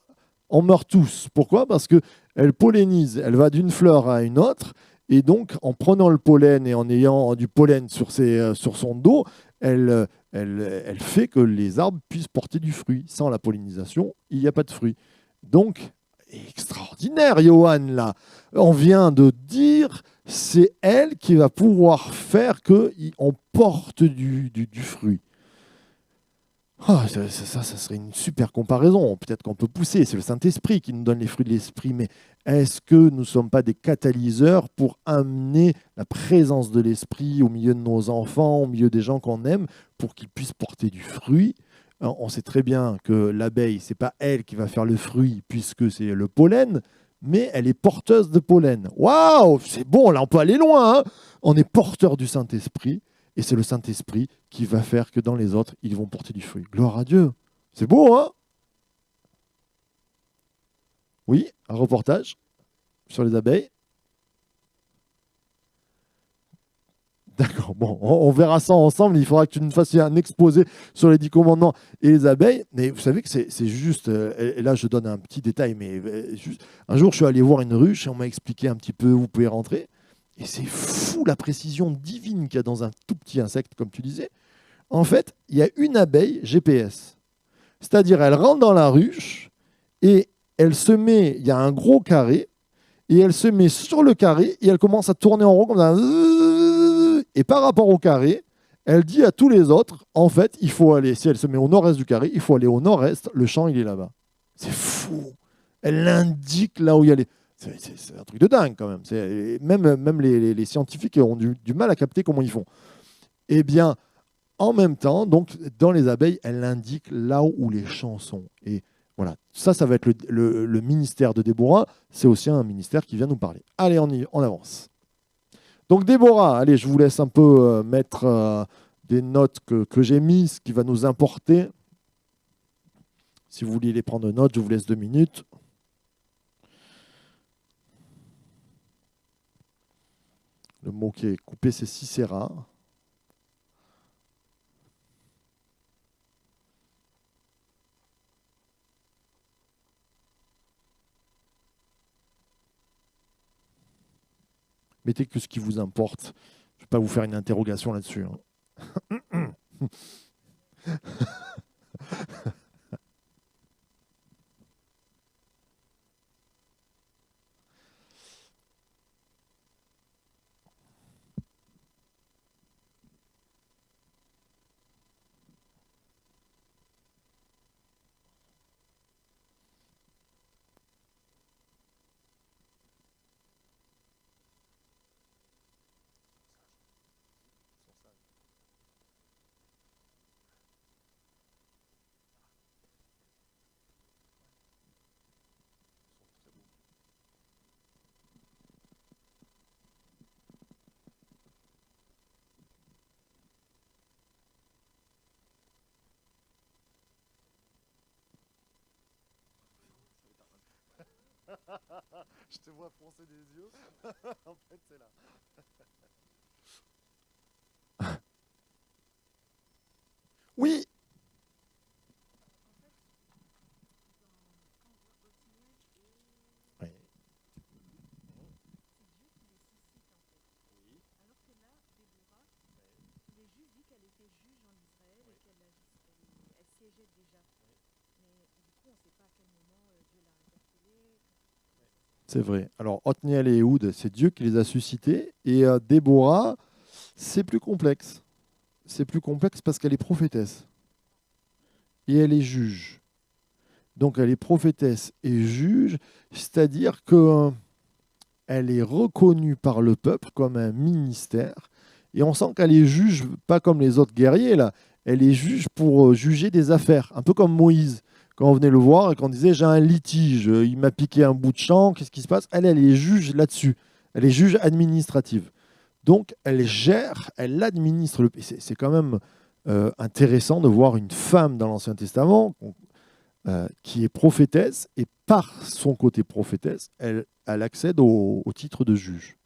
on meurt tous. Pourquoi? Parce qu'elle pollinisent, elle va d'une fleur à une autre, et donc en prenant le pollen et en ayant du pollen sur son dos, elle fait que les arbres puissent porter du fruit. Sans la pollinisation, il n'y a pas de fruit. Donc, extraordinaire, Johan, là. On vient de dire, c'est elle qui va pouvoir faire qu'on porte du fruit. Ah, ça serait une super comparaison. Peut-être qu'on peut pousser. C'est le Saint-Esprit qui nous donne les fruits de l'Esprit. Mais est-ce que nous ne sommes pas des catalyseurs pour amener la présence de l'Esprit au milieu de nos enfants, au milieu des gens qu'on aime, pour qu'ils puissent porter du fruit? On sait très bien que l'abeille, c'est pas elle qui va faire le fruit, puisque c'est le pollen, mais elle est porteuse de pollen. Waouh, c'est bon, là on peut aller loin. Hein. On est porteur du Saint-Esprit. Et c'est le Saint-Esprit qui va faire que dans les autres, ils vont porter du fruit. Gloire à Dieu. C'est beau, hein? Oui, un reportage sur les abeilles. D'accord. bon, on verra ça ensemble. Il faudra que tu nous fasses un exposé sur les 10 commandements et les abeilles. Mais vous savez que c'est juste. Et là, je donne un petit détail. Mais juste, un jour, je suis allé voir une ruche et on m'a expliqué un petit peu où vous pouvez rentrer. Et c'est fou la précision divine qu'il y a dans un tout petit insecte, comme tu disais. En fait, il y a une abeille GPS. C'est-à-dire, elle rentre dans la ruche et elle se met. Il y a un gros carré. Et elle se met sur le carré et elle commence à tourner en rond comme ça. Et par rapport au carré, elle dit à tous les autres, en fait, il faut aller, si elle se met au nord-est du carré, il faut aller au nord-est, le champ, il est là-bas. C'est fou. Elle indique là où il y a les... C'est un truc de dingue quand même. Même les scientifiques ont du mal à capter comment ils font. Eh bien, en même temps, donc, dans les abeilles, elle indique là où les champs sont. Et voilà, ça va être le ministère de Déborah. C'est aussi un ministère qui vient nous parler. Allez, on avance. Donc Déborah, allez, je vous laisse un peu mettre des notes que j'ai mises, qui va nous importer. Si vous voulez les prendre notes, je vous laisse 2 minutes. Le mot qui est coupé, c'est Sisera. Mettez que ce qui vous importe. Je ne vais pas vous faire une interrogation là-dessus. Hein. Je te vois froncer des yeux. En fait, c'est là. Oui. Oui. C'est vrai. Alors, Othniel et Ehud, c'est Dieu qui les a suscités. Et Déborah, c'est plus complexe. C'est plus complexe parce qu'elle est prophétesse. Et elle est juge. Donc, elle est prophétesse et juge, c'est-à-dire que elle est reconnue par le peuple comme un ministère. Et on sent qu'elle est juge, pas comme les autres guerriers, là. Elle est juge pour juger des affaires, un peu comme Moïse. Quand on venait le voir et qu'on disait j'ai un litige, il m'a piqué un bout de champ, qu'est-ce qui se passe? Elle est juge là-dessus. Elle est juge administrative. Donc elle gère, elle administre le pays. C'est quand même intéressant de voir une femme dans l'Ancien Testament qui est prophétesse et par son côté prophétesse, elle accède au titre de juge.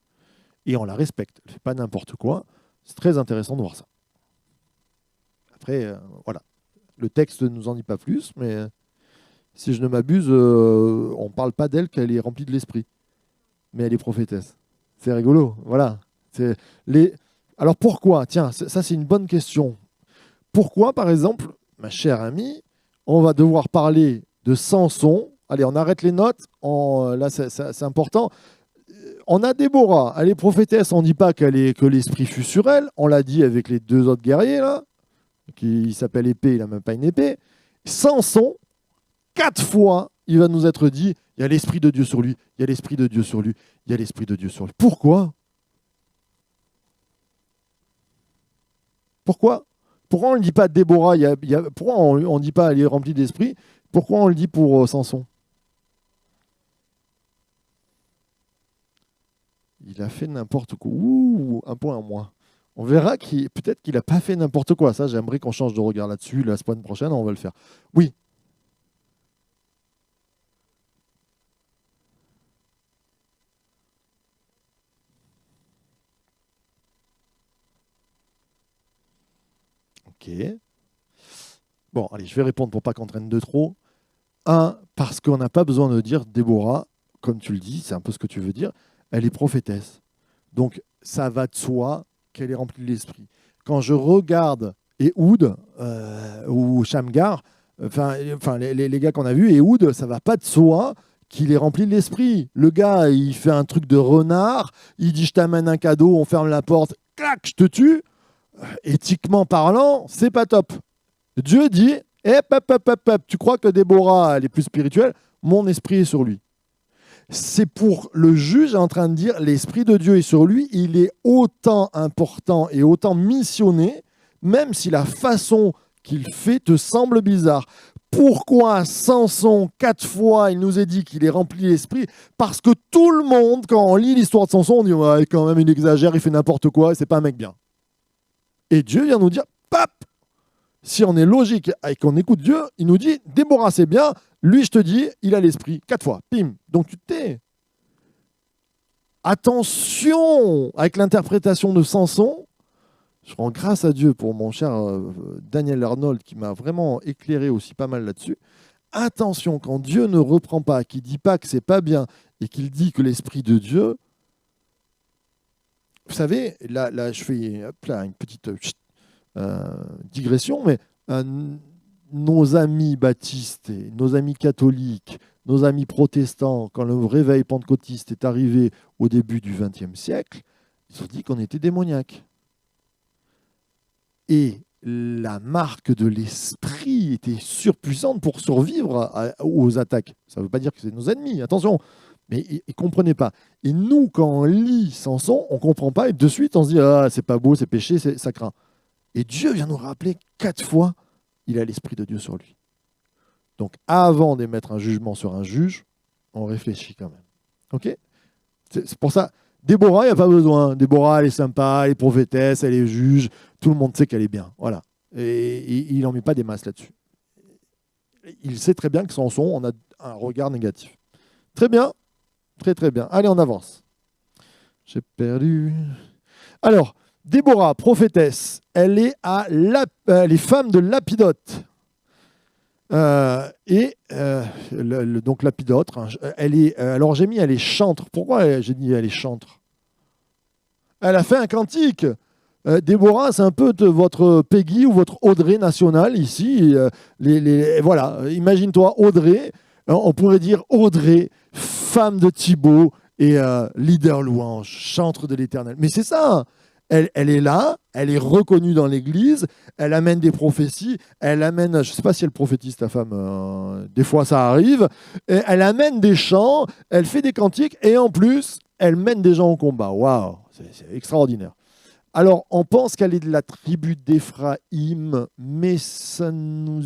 Et on la respecte. Elle ne fait pas n'importe quoi. C'est très intéressant de voir ça. Après, voilà. Le texte ne nous en dit pas plus, mais si je ne m'abuse, on ne parle pas d'elle qu'elle est remplie de l'esprit. Mais elle est prophétesse. C'est rigolo. Voilà. C'est les... Alors pourquoi? Tiens, ça c'est une bonne question. Pourquoi, par exemple, ma chère amie, on va devoir parler de Samson? Allez, on arrête les notes. Là, c'est important. On a Déborah, elle est prophétesse, on ne dit pas que l'esprit fut sur elle, on l'a dit avec les 2 autres guerriers, là, qui s'appelle épée, il n'a même pas une épée. Samson, 4 fois, il va nous être dit, il y a l'esprit de Dieu sur lui, il y a l'esprit de Dieu sur lui, il y a l'esprit de Dieu sur lui. Pourquoi? Pourquoi? Pourquoi on ne dit pas Déborah, pourquoi on ne dit pas elle est remplie d'esprit? Pourquoi on le dit pour Samson? Il a fait n'importe quoi. Ouh, un point en moins. On verra peut-être qu'il n'a pas fait n'importe quoi. Ça, j'aimerais qu'on change de regard là-dessus. La semaine prochaine, on va le faire. Oui. Ok. Bon, allez, je vais répondre pour pas qu'on traîne de trop. Un, parce qu'on n'a pas besoin de dire Déborah, comme tu le dis, c'est un peu ce que tu veux dire, elle est prophétesse. Donc, ça va de soi qu'elle est remplie de l'esprit. Quand je regarde Ehud ou Shamgar, enfin les gars qu'on a vus, Ehud, ça va pas de soi qu'il est rempli de l'esprit. Le gars, il fait un truc de renard, il dit je t'amène un cadeau, on ferme la porte, clac, je te tue. Éthiquement parlant, c'est pas top. Dieu dit, tu crois que Déborah, elle est plus spirituelle, mon esprit est sur lui. C'est pour le juge en train de dire, l'esprit de Dieu est sur lui, il est autant important et autant missionné, même si la façon qu'il fait te semble bizarre. Pourquoi Samson, 4 fois, il nous est dit qu'il est rempli d'esprit? Parce que tout le monde, quand on lit l'histoire de Samson, on dit, ouais, quand même, il exagère, il fait n'importe quoi, c'est pas un mec bien. Et Dieu vient nous dire, pap, si on est logique et qu'on écoute Dieu, il nous dit, Déborah, c'est bien, lui, je te dis, il a l'esprit. 4 fois, pim. Donc tu te tais. Attention avec l'interprétation de Samson. Je rends grâce à Dieu pour mon cher Daniel Arnold qui m'a vraiment éclairé aussi pas mal là-dessus. Attention, quand Dieu ne reprend pas, qu'il ne dit pas que c'est pas bien et qu'il dit que l'esprit de Dieu, vous savez, là je fais hop là, une petite digression, mais nos amis baptistes, et nos amis catholiques, nos amis protestants, quand le réveil pentecôtiste est arrivé au début du XXe siècle, ils ont dit qu'on était démoniaques. Et la marque de l'esprit était surpuissante pour survivre aux attaques. Ça ne veut pas dire que c'est nos ennemis, attention, mais ils ne comprenaient pas. Et nous, quand on lit Samson, on ne comprend pas, et de suite on se dit « Ah, c'est pas beau, c'est péché, ça craint ». Et Dieu vient nous rappeler 4 fois, il a l'esprit de Dieu sur lui. Donc avant d'émettre un jugement sur un juge, on réfléchit quand même. Ok? C'est pour ça, Déborah, il n'y a pas besoin. Déborah, elle est sympa, elle est prophétesse, elle est juge. Tout le monde sait qu'elle est bien. Voilà. Et il n'en met pas des masses là-dessus. Il sait très bien que Samson, on a un regard négatif. Très bien. Très très bien. Allez, on avance. J'ai perdu. Alors, Déborah, prophétesse, elle est les femmes de Lapidote. Donc Lapidote, elle est. Alors j'ai mis elle est chantre. Pourquoi j'ai dit elle est chantre? Elle a fait un cantique. Déborah, c'est un peu votre Peggy ou votre Audrey nationale ici. Voilà, imagine-toi Audrey. On pourrait dire Audrey, femme de Thibaut et leader louange, chantre de l'Éternel. Mais c'est ça. Elle est là, elle est reconnue dans l'Église, elle amène des prophéties, elle amène, je ne sais pas si elle prophétise ta femme, des fois ça arrive, et elle amène des chants, elle fait des cantiques, et en plus, elle mène des gens au combat. Waouh, c'est extraordinaire. Alors, on pense qu'elle est de la tribu d'Éphraïm, mais ça nous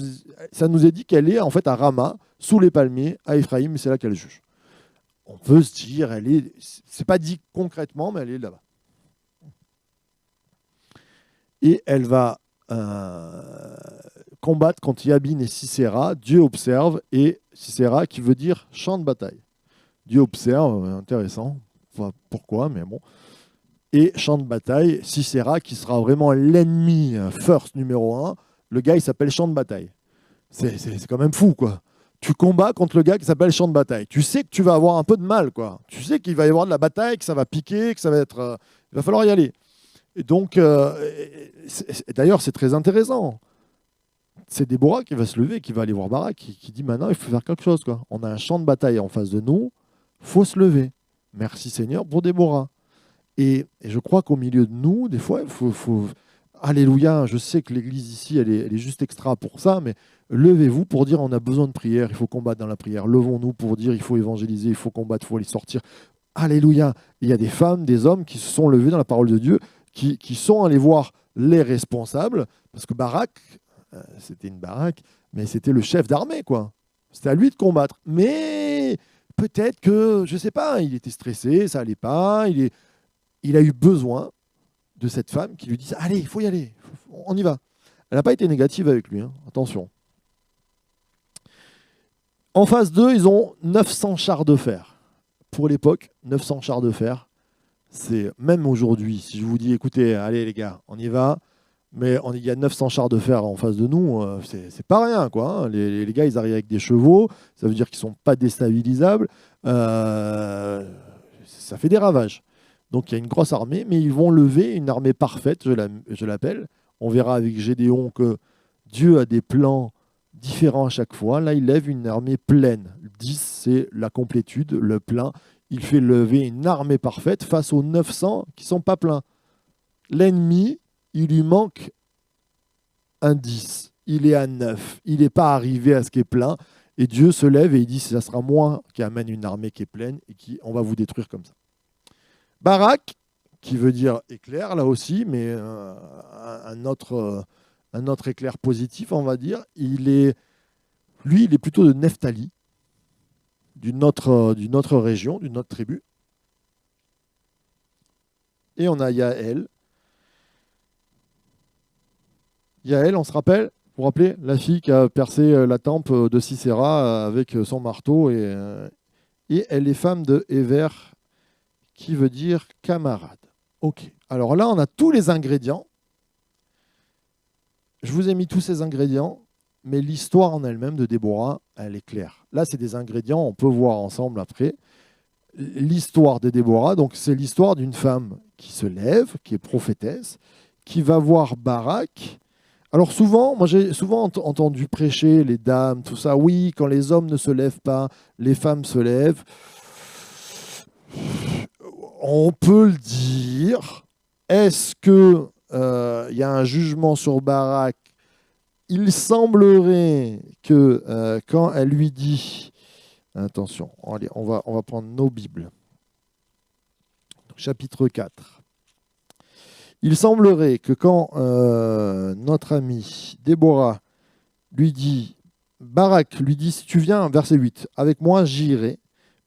est dit qu'elle est en fait à Rama, sous les palmiers, à Éphraïm, et c'est là qu'elle juge. On peut se dire, c'est pas dit concrètement, mais elle est là-bas. Et elle va combattre contre Yabin et Sisera. Dieu observe, et Sisera qui veut dire champ de bataille. Dieu observe, intéressant, enfin, pourquoi, mais bon. Et champ de bataille, Sisera qui sera vraiment l'ennemi first numéro 1. Le gars, il s'appelle champ de bataille. C'est quand même fou, quoi. Tu combats contre le gars qui s'appelle champ de bataille. Tu sais que tu vas avoir un peu de mal, quoi. Tu sais qu'il va y avoir de la bataille, que ça va piquer, que ça va être... il va falloir y aller. Et donc, d'ailleurs, c'est très intéressant. C'est Déborah qui va se lever, qui va aller voir Barak, qui dit maintenant, il faut faire quelque chose, quoi. On a un champ de bataille en face de nous, il faut se lever. Merci Seigneur pour Déborah. Et je crois qu'au milieu de nous, des fois, il faut... Alléluia, je sais que l'église ici, elle est juste extra pour ça, mais levez-vous pour dire on a besoin de prière, il faut combattre dans la prière. Levons-nous pour dire il faut évangéliser, il faut combattre, il faut aller sortir. Alléluia. Il y a des femmes, des hommes qui se sont levés dans la parole de Dieu, qui sont allés voir les responsables, parce que Barak, c'était une baraque, mais c'était le chef d'armée, quoi. C'était à lui de combattre. Mais peut-être que, je ne sais pas, il était stressé, ça n'allait pas, il a eu besoin de cette femme qui lui dit « Allez, il faut y aller, on y va ». Elle n'a pas été négative avec lui, hein. Attention. En phase 2, ils ont 900 chars de fer. Pour l'époque, 900 chars de fer, c'est même aujourd'hui, si je vous dis, écoutez, allez les gars, on y va, Mais il y a 900 chars de fer en face de nous, c'est pas rien, quoi. Hein. Les gars, ils arrivent avec des chevaux, ça veut dire qu'ils sont pas déstabilisables. Ça fait des ravages. Donc il y a une grosse armée, mais ils vont lever une armée parfaite, je l'appelle. On verra avec Gédéon que Dieu a des plans différents à chaque fois. Là, il lève une armée pleine. 10, c'est la complétude, le plein. Il fait lever une armée parfaite face aux 900 qui ne sont pas pleins. L'ennemi, il lui manque un 10. Il est à 9. Il n'est pas arrivé à ce qui est plein. Et Dieu se lève et il dit, ça sera moi qui amène une armée qui est pleine et on va vous détruire comme ça. Barak, qui veut dire éclair là aussi, mais un autre éclair positif, on va dire, il est plutôt de Nephtali, d'une autre région, d'une autre tribu. Et on a Yaël. Yaël, on se rappelle, vous vous rappelez, la fille qui a percé la tempe de Sisera avec son marteau, et elle est femme de Héver, qui veut dire camarade. Ok. Alors là, on a tous les ingrédients. Je vous ai mis tous ces ingrédients, mais l'histoire en elle-même de Déborah, elle est claire. Là, c'est des ingrédients, on peut voir ensemble après. L'histoire de Déborah, donc c'est l'histoire d'une femme qui se lève, qui est prophétesse, qui va voir Barak. Alors souvent, moi j'ai souvent entendu prêcher les dames, tout ça. Oui, quand les hommes ne se lèvent pas, les femmes se lèvent. On peut le dire. Est-ce que y a un jugement sur Barak? Il semblerait que quand elle lui dit, attention, allez, on va prendre nos Bibles. Chapitre 4. Il semblerait que quand notre amie Déborah lui dit, Barak lui dit, si tu viens, verset 8, avec moi, j'irai,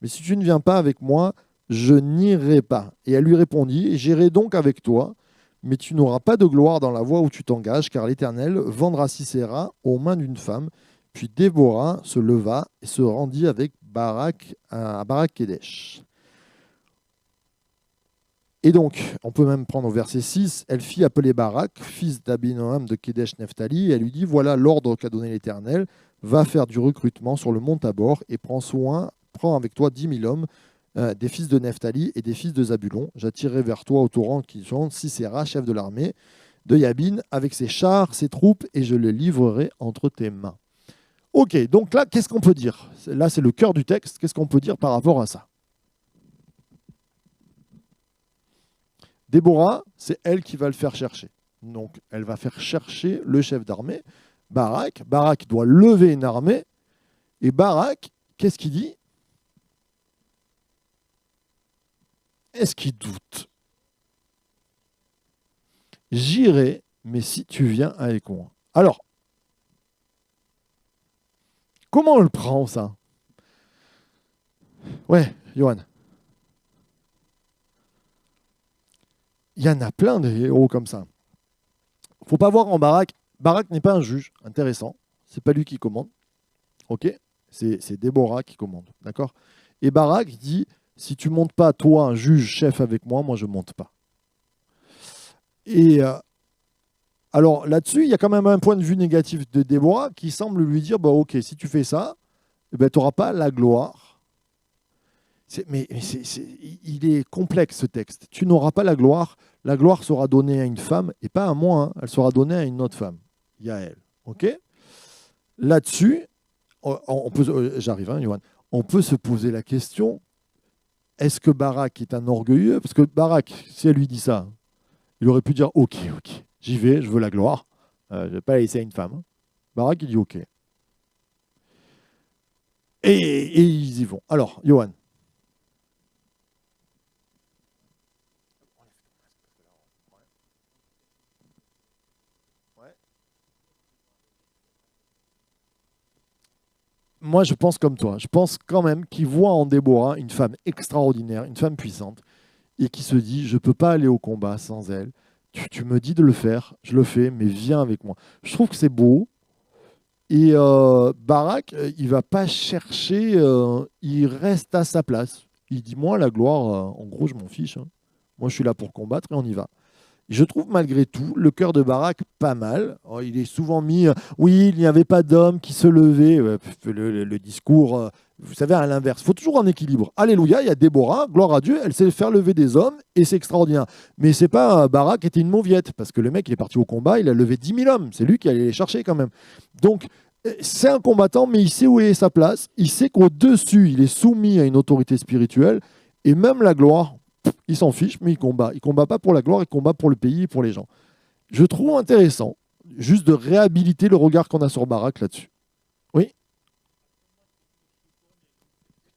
mais si tu ne viens pas avec moi, je n'irai pas. Et elle lui répondit, j'irai donc avec toi, mais tu n'auras pas de gloire dans la voie où tu t'engages, car l'Éternel vendra Sisera aux mains d'une femme. Puis Déborah se leva et se rendit avec Barak à Barak-Kédesh. Et donc, on peut même prendre au verset 6, elle fit appeler Barak, fils d'Abinoam de Kédesh Nephtali, et elle lui dit, voilà l'ordre qu'a donné l'Éternel, va faire du recrutement sur le mont Tabor et prends avec toi 10 000 hommes, des fils de Nephtali et des fils de Zabulon. J'attirerai vers toi au torrent qui sont Sisera, chef de l'armée de Yabin, avec ses chars, ses troupes, et je les livrerai entre tes mains. Ok, donc là, qu'est-ce qu'on peut dire? Là, c'est le cœur du texte. Qu'est-ce qu'on peut dire par rapport à ça? Déborah, c'est elle qui va le faire chercher. Donc, elle va faire chercher le chef d'armée, Barak. Barak doit lever une armée. Et Barak, qu'est-ce qu'il dit? Est-ce qu'il doute? J'irai, mais si tu viens avec moi. Alors, comment on le prend, ça? Ouais, Johan. Il y en a plein de héros comme ça. Faut pas voir en Barak. Barak n'est pas un juge, intéressant. C'est pas lui qui commande. Ok? C'est Déborah qui commande, d'accord? Et Barak dit, si tu montes pas, toi, un juge chef avec moi, moi je monte pas. Et alors là-dessus, il y a quand même un point de vue négatif de Déborah qui semble lui dire, bah ok, si tu fais ça, eh ben, tu n'auras pas la gloire. Il est complexe ce texte. Tu n'auras pas la gloire. La gloire sera donnée à une femme et pas à moi. Hein. Elle sera donnée à une autre femme, Yaël. Ok? Là-dessus, j'arrive, hein, Johan. On peut se poser la question, est-ce que Barak est un orgueilleux? Parce que Barak, si elle lui dit ça, il aurait pu dire, ok, j'y vais, je veux la gloire. Je ne vais pas la laisser à une femme. Barak, il dit, ok. Et ils y vont. Alors, Johan. Moi, je pense comme toi. Je pense quand même qu'il voit en Déborah une femme extraordinaire, une femme puissante, et qui se dit, je ne peux pas aller au combat sans elle. Tu me dis de le faire, je le fais, mais viens avec moi. Je trouve que c'est beau. Et Barak, il ne va pas chercher, il reste à sa place. Il dit, moi, la gloire, en gros, je m'en fiche. Hein. Moi, je suis là pour combattre et on y va. Je trouve malgré tout le cœur de Barak pas mal. Oh, il est souvent mis, oui, il n'y avait pas d'homme qui se levait. Le discours, vous savez, à l'inverse. Il faut toujours un équilibre. Alléluia, il y a Déborah, gloire à Dieu, elle sait faire lever des hommes et c'est extraordinaire. Mais c'est pas Barak était une mauviette, parce que le mec, il est parti au combat, il a levé 10 000 hommes. C'est lui qui allait les chercher quand même. Donc, c'est un combattant, mais il sait où est sa place. Il sait qu'au-dessus, il est soumis à une autorité spirituelle et même la gloire. Il s'en fiche, mais il combat. Il combat pas pour la gloire, il combat pour le pays et pour les gens. Je trouve intéressant, juste de réhabiliter le regard qu'on a sur Barak là-dessus. Oui.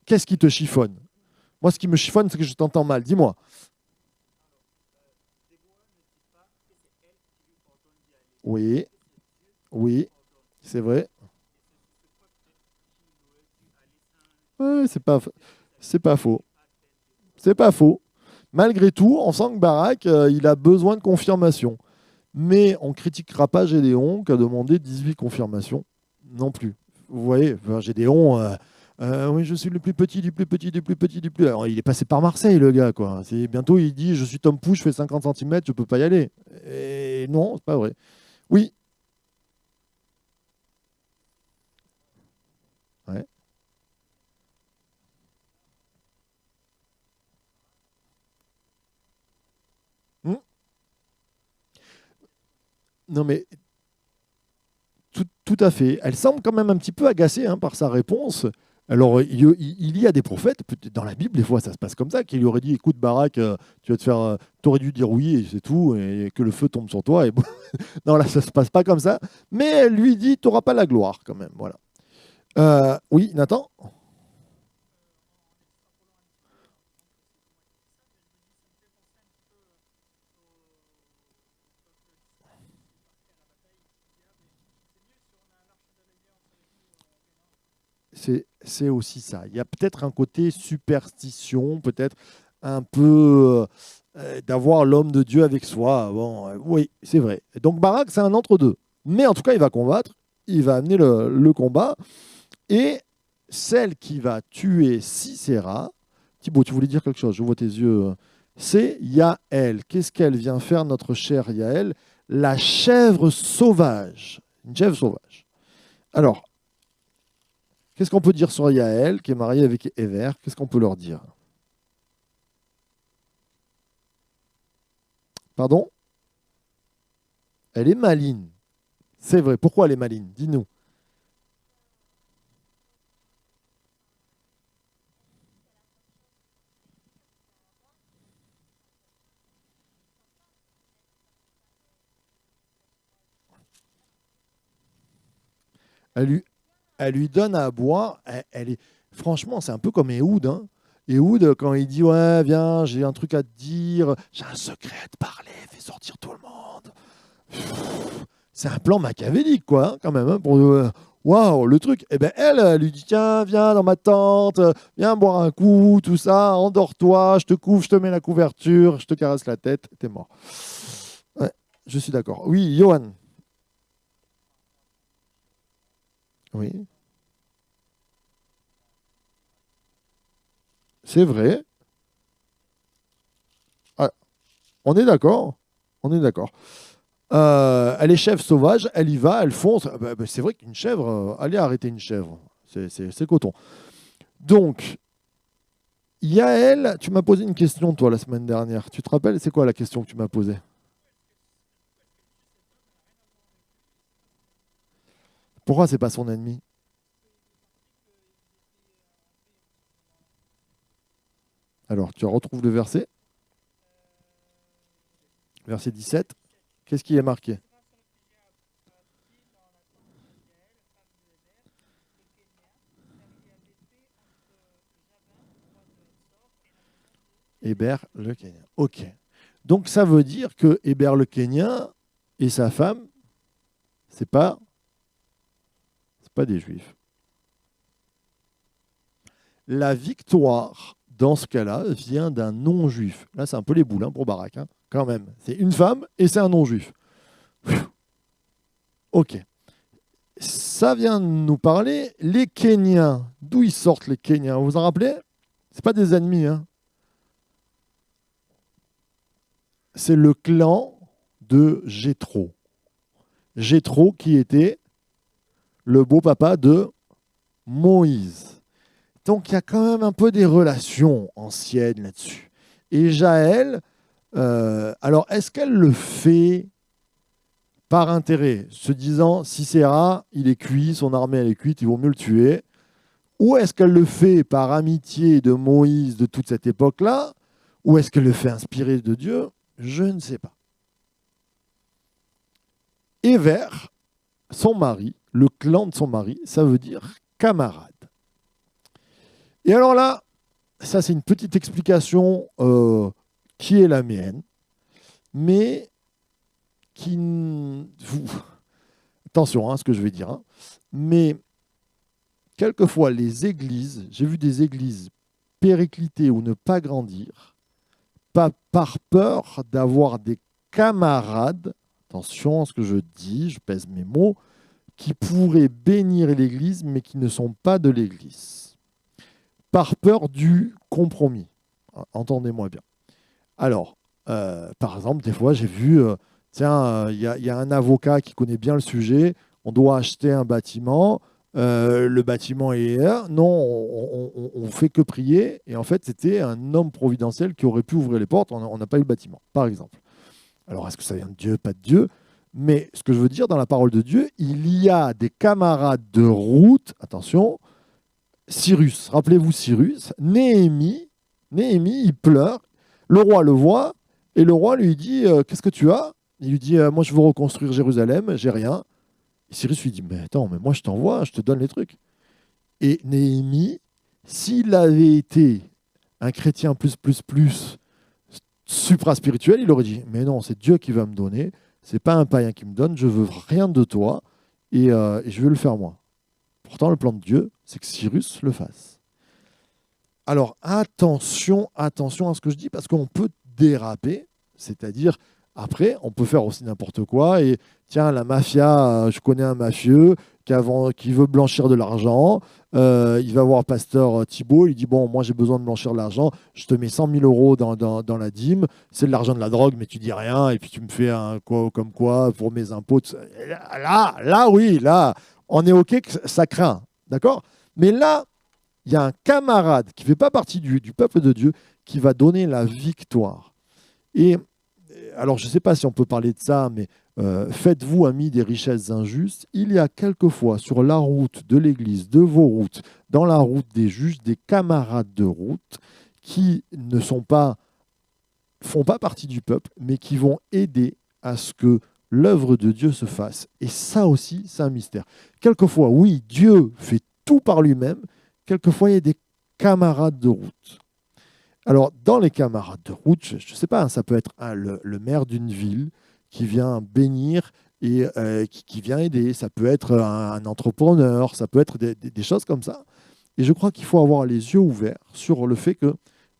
Qu'est-ce qui te chiffonne? Moi, ce qui me chiffonne, c'est que je t'entends mal. Dis-moi. Oui, oui, c'est vrai. Ouais, c'est pas faux. C'est pas faux. Malgré tout, on sent que Barak, il a besoin de confirmation. Mais on ne critiquera pas Gédéon qui a demandé 18 confirmations non plus. Vous voyez, enfin, Gédéon, oui, je suis le plus petit, du plus petit, du plus petit, du plus. Alors, il est passé par Marseille, le gars, quoi. Bientôt, il dit je suis Tom Pouce, je fais 50 cm, je ne peux pas y aller. Et non, c'est pas vrai. Oui. Ouais. Hmm. Non, mais tout à fait. Elle semble quand même un petit peu agacée hein, par sa réponse. Alors, il y a des prophètes, dans la Bible, des fois, ça se passe comme ça, qui lui auraient dit, écoute, Barak, tu vas te faire, t'aurais dû dire oui, et c'est tout, et que le feu tombe sur toi. Et bon. Non, là, ça se passe pas comme ça. Mais elle lui dit, tu n'auras pas la gloire, quand même. Voilà. Oui, Nathan? C'est aussi ça. Il y a peut-être un côté superstition, peut-être un peu d'avoir l'homme de Dieu avec soi. Bon, oui, c'est vrai. Donc Barak, c'est un entre-deux. Mais en tout cas, il va combattre, il va amener le combat. Et celle qui va tuer Sisera, Thibaut, tu voulais dire quelque chose, je vois tes yeux. C'est Yaël. Qu'est-ce qu'elle vient faire, notre chère Yaël? La chèvre sauvage. Une chèvre sauvage. Alors, qu'est-ce qu'on peut dire sur Yaël, qui est mariée avec Ever? Qu'est-ce qu'on peut leur dire? Pardon? Elle est maligne. C'est vrai. Pourquoi elle est maligne? Dis-nous. Elle lui, elle lui donne à boire. Franchement, c'est un peu comme Ehud. Hein. Ehud, quand il dit ouais, viens, j'ai un truc à te dire, j'ai un secret à te parler, fais sortir tout le monde. C'est un plan machiavélique, quoi, hein, quand même. Hein, waouh, le truc. Eh ben, elle lui dit tiens, viens dans ma tente, viens boire un coup, tout ça, endors-toi, je te couvre, je te mets la couverture, je te caresse la tête, t'es mort. Ouais, je suis d'accord. Oui, Johan. Oui, c'est vrai. Ah, on est d'accord. On est d'accord. Elle est chèvre sauvage, elle y va, elle fonce. C'est vrai qu'une chèvre, allez arrêter une chèvre. C'est coton. Donc, Yaël, tu m'as posé une question, toi, la semaine dernière. Tu te rappelles, c'est quoi la question que tu m'as posée? Pourquoi c'est pas son ennemi? Alors, tu retrouves le verset, verset 17. Qu'est-ce qui est marqué? Héber le Kénien. Ok. Donc, ça veut dire que Héber le Kénien et sa femme, c'est pas, c'est pas des juifs. La victoire, dans ce cas-là, vient d'un non-juif. Là, c'est un peu les boules hein, pour Barak, hein, quand même. C'est une femme et c'est un non-juif. Ok. Ça vient de nous parler. Les Kenyans, d'où ils sortent les Kenyans? Vous vous en rappelez? C'est pas des ennemis. Hein. C'est le clan. de Jéthro. Jéthro qui était le beau-papa de Moïse. Donc il y a quand même un peu des relations anciennes là-dessus. Et Jaël, alors est-ce qu'elle le fait par intérêt, se disant Sisera, il est cuit, son armée elle est cuite, il vaut mieux le tuer, ou est-ce qu'elle le fait par amitié de Moïse de toute cette époque-là, ou est-ce qu'elle le fait inspiré de Dieu? Je ne sais pas. Éver, son mari, le clan de son mari, ça veut dire camarade. Et alors là, ça c'est une petite explication qui est la mienne, mais qui... Attention à ce que je vais dire, hein. Mais quelquefois les églises, j'ai vu des églises péricliter ou ne pas grandir, pas par peur d'avoir des camarades, attention à ce que je dis, je pèse mes mots, qui pourraient bénir l'église mais qui ne sont pas de l'église. Par peur du compromis. Entendez-moi bien. Alors, par exemple, des fois, j'ai vu, tiens, il y a un avocat qui connaît bien le sujet, on doit acheter un bâtiment, le bâtiment est là, non, on fait que prier, et en fait, c'était un homme providentiel qui aurait pu ouvrir les portes, on n'a pas eu le bâtiment, par exemple. Alors, est-ce que ça vient de Dieu, pas de Dieu? Mais ce que je veux dire, dans la parole de Dieu, il y a des camarades de route, attention, Cyrus, rappelez-vous Cyrus, Néhémie, il pleure, le roi le voit, et le roi lui dit qu'est-ce que tu as? Il lui dit moi je veux reconstruire Jérusalem, j'ai rien. Et Cyrus lui dit mais attends, mais moi je t'envoie, je te donne les trucs. Et Néhémie, s'il avait été un chrétien plus supra-spirituel, il aurait dit mais non, c'est Dieu qui va me donner, c'est pas un païen qui me donne, je veux rien de toi et je veux le faire moi. Pourtant, le plan de Dieu, c'est que Cyrus le fasse. Alors, attention à ce que je dis, parce qu'on peut déraper, c'est-à-dire, après, on peut faire aussi n'importe quoi, et tiens, la mafia, je connais un mafieux qui veut blanchir de l'argent, il va voir pasteur Thibault, il dit, bon, moi j'ai besoin de blanchir de l'argent, je te mets 100 000 euros dans la dîme, c'est de l'argent de la drogue, mais tu dis rien, et puis tu me fais un quoi, comme quoi, pour mes impôts, oui, on est OK que ça craint, d'accord? Mais là, il y a un camarade qui ne fait pas partie du peuple de Dieu qui va donner la victoire. Et alors, je ne sais pas si on peut parler de ça, mais faites-vous amis des richesses injustes. Il y a quelquefois sur la route de l'Église, de vos routes, dans la route des juges, des camarades de route qui ne font pas partie du peuple, mais qui vont aider à ce que l'œuvre de Dieu se fasse. Et ça aussi, c'est un mystère. Quelquefois, oui, Dieu fait tout par lui-même. Quelquefois, il y a des camarades de route. Alors, dans les camarades de route, je ne sais pas, hein, ça peut être le maire d'une ville qui vient bénir et qui vient aider. Ça peut être un entrepreneur, ça peut être des choses comme ça. Et je crois qu'il faut avoir les yeux ouverts sur le fait que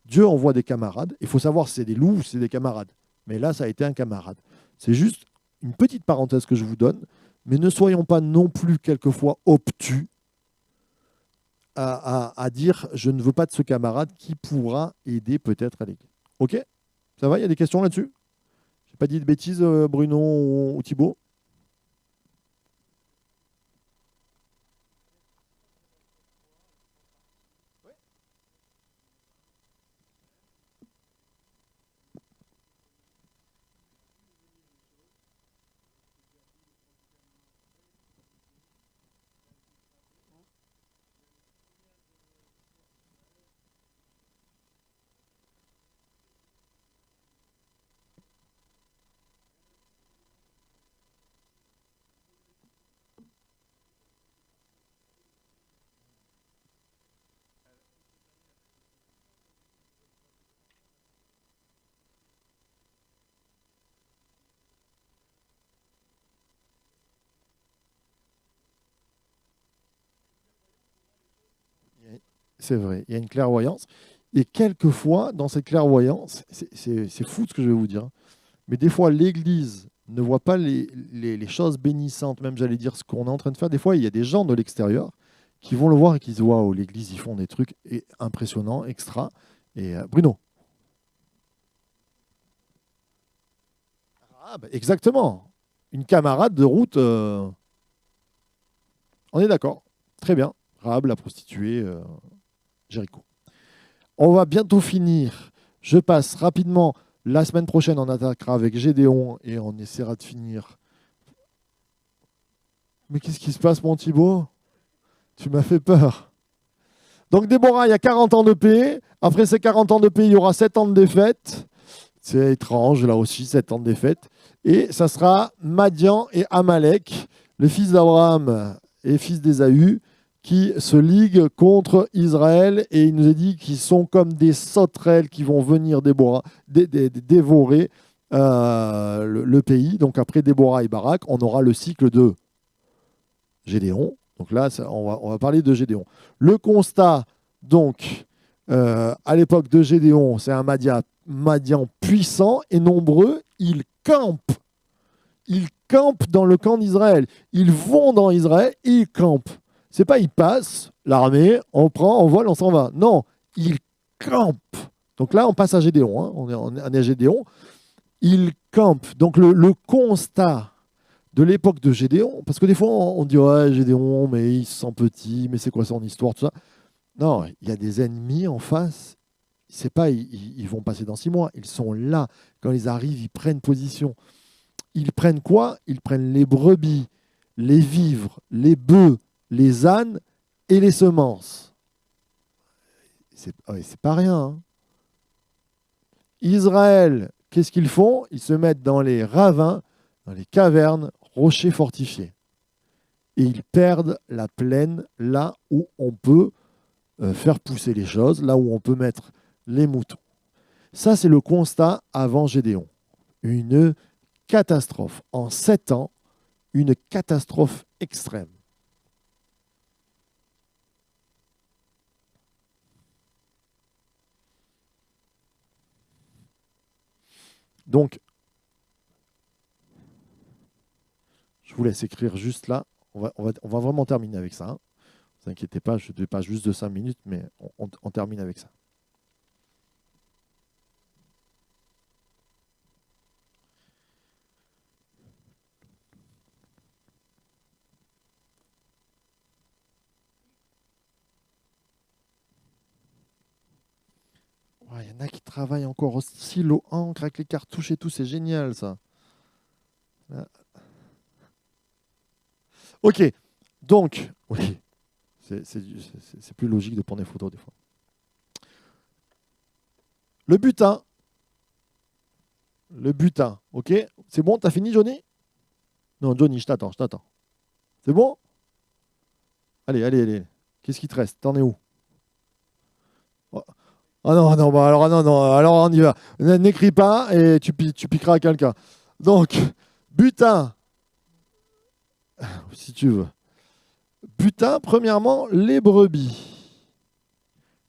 Dieu envoie des camarades. Il faut savoir si c'est des loups ou si c'est des camarades. Mais là, ça a été un camarade. C'est juste une petite parenthèse que je vous donne, mais ne soyons pas non plus quelquefois obtus à dire je ne veux pas de ce camarade qui pourra aider peut-être à l'église. Ok? Ça va? Il y a des questions là-dessus? J'ai pas dit de bêtises, Bruno ou Thibaut? C'est vrai, il y a une clairvoyance. Et quelquefois, dans cette clairvoyance, c'est fou ce que je vais vous dire, hein, mais des fois, l'Église ne voit pas les choses bénissantes, même j'allais dire ce qu'on est en train de faire. Des fois, il y a des gens de l'extérieur qui vont le voir et qui se disent waouh, l'Église, ils font des trucs impressionnants, extra. Et Bruno. Ah, bah, exactement. Une camarade de route. On est d'accord. Très bien. Rahab, la prostituée, Jéricho. On va bientôt finir. Je passe rapidement. La semaine prochaine, on attaquera avec Gédéon et on essaiera de finir. Mais qu'est-ce qui se passe, mon Thibaut? Tu m'as fait peur. Donc Déborah, il y a 40 ans de paix. Après ces 40 ans de paix, il y aura 7 ans de défaite. C'est étrange, là aussi, 7 ans de défaite. Et ça sera Madian et Amalek, les fils d'Abraham et fils d'Ésaü, qui se liguent contre Israël. Et il nous est dit qu'ils sont comme des sauterelles qui vont venir dévorer le pays. Donc après Déborah et Barak, on aura le cycle de Gédéon. Donc là, on va parler de Gédéon. Le constat, donc, à l'époque de Gédéon, c'est un Madian puissant et nombreux. Ils campent. Ils campent dans le camp d'Israël. Ils vont dans Israël et ils campent. C'est pas ils passent, l'armée, on prend, on vole, on s'en va. Non, ils campent. Donc là, on passe à Gédéon. Hein. On est à Gédéon. Ils campent. Donc le constat de l'époque de Gédéon, parce que des fois on dit ouais Gédéon, mais il se sent petit, mais c'est quoi son histoire, tout ça. Non, il y a des ennemis en face. C'est pas ils vont passer dans 6 mois. Ils sont là. Quand ils arrivent, ils prennent position. Ils prennent quoi? Ils prennent les brebis, les vivres, les bœufs, les ânes et les semences. C'est pas rien. Hein. Israël, qu'est-ce qu'ils font? Ils se mettent dans les ravins, dans les cavernes, rochers fortifiés. Et ils perdent la plaine là où on peut faire pousser les choses, là où on peut mettre les moutons. Ça, c'est le constat avant Gédéon. Une catastrophe. En 7 ans, une catastrophe extrême. Donc, je vous laisse écrire juste là. On va vraiment terminer avec ça. Hein. Ne vous inquiétez pas, je ne dépasse juste de 5 minutes, mais on termine avec ça. Il y en a qui travaillent encore au stylo encre avec les cartouches et tout, c'est génial ça. Ok, donc, oui, c'est plus logique de prendre des photos des fois. Le butin. Le butin, ok? C'est bon, t'as fini Johnny? Non, Johnny, je t'attends. C'est bon? Allez. Qu'est-ce qui te reste? T'en es où? Ah non, bah alors on y va. N'écris pas et tu piqueras à quelqu'un. Donc, butin, si tu veux. Butin, premièrement, les brebis.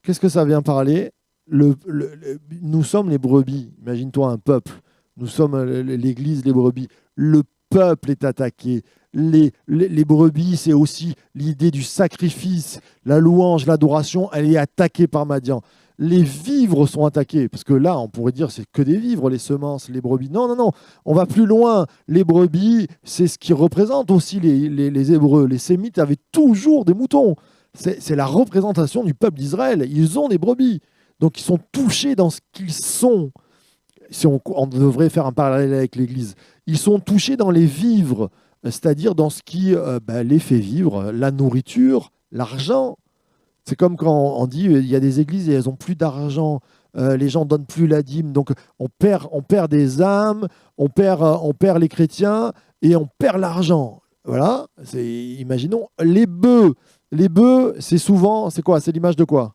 Qu'est-ce que ça vient parler? Nous sommes les brebis. Imagine-toi un peuple. Nous sommes l'Église, les brebis. Le peuple est attaqué. Les brebis, c'est aussi l'idée du sacrifice, la louange, l'adoration, elle est attaquée par Madian. Les vivres sont attaqués, parce que là, on pourrait dire c'est que des vivres, les semences, les brebis. Non, on va plus loin. Les brebis, c'est ce qui représente aussi les Hébreux. Les Sémites avaient toujours des moutons. C'est la représentation du peuple d'Israël. Ils ont des brebis. Donc ils sont touchés dans ce qu'ils sont. Si on devrait faire un parallèle avec l'Église. Ils sont touchés dans les vivres, c'est-à-dire dans ce qui les fait vivre, la nourriture, l'argent. C'est comme quand on dit il y a des églises et elles n'ont plus d'argent, les gens ne donnent plus la dîme, donc on perd des âmes, on perd les chrétiens et on perd l'argent. Voilà, imaginons les bœufs. Les bœufs, c'est souvent, c'est quoi? C'est l'image de quoi?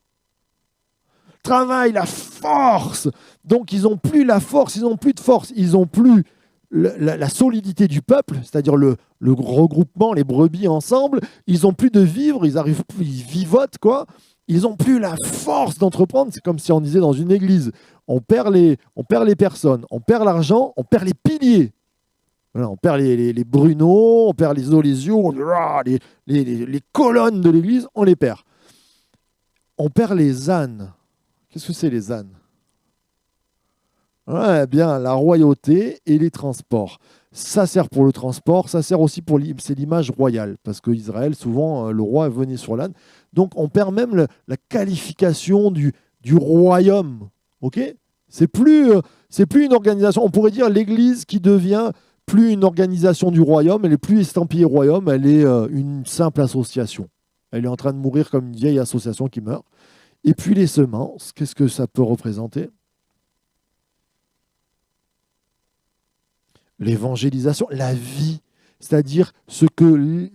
Travail, la force. Donc ils n'ont plus la force, ils n'ont plus de force, ils n'ont plus la solidité du peuple, c'est-à-dire le regroupement, les brebis ensemble, ils n'ont plus de vivre, ils vivotent, quoi. Ils n'ont plus la force d'entreprendre. C'est comme si on disait dans une église, on perd les personnes, on perd l'argent, on perd les piliers. Voilà, on perd les Bruno, on perd les Olésio, les colonnes de l'église, on les perd. On perd les ânes. Qu'est-ce que c'est les ânes? Ouais, bien, la royauté et les transports. Ça sert pour le transport, ça sert aussi pour c'est l'image royale, parce qu'Israël, souvent, le roi venait sur l'âne. Donc, on perd même la qualification du royaume. Ok? C'est plus une organisation. On pourrait dire l'Église qui devient plus une organisation du royaume, elle est plus estampillée royaume, elle est une simple association. Elle est en train de mourir comme une vieille association qui meurt. Et puis les semences, qu'est-ce que ça peut représenter? L'évangélisation, la vie, c'est-à-dire ce que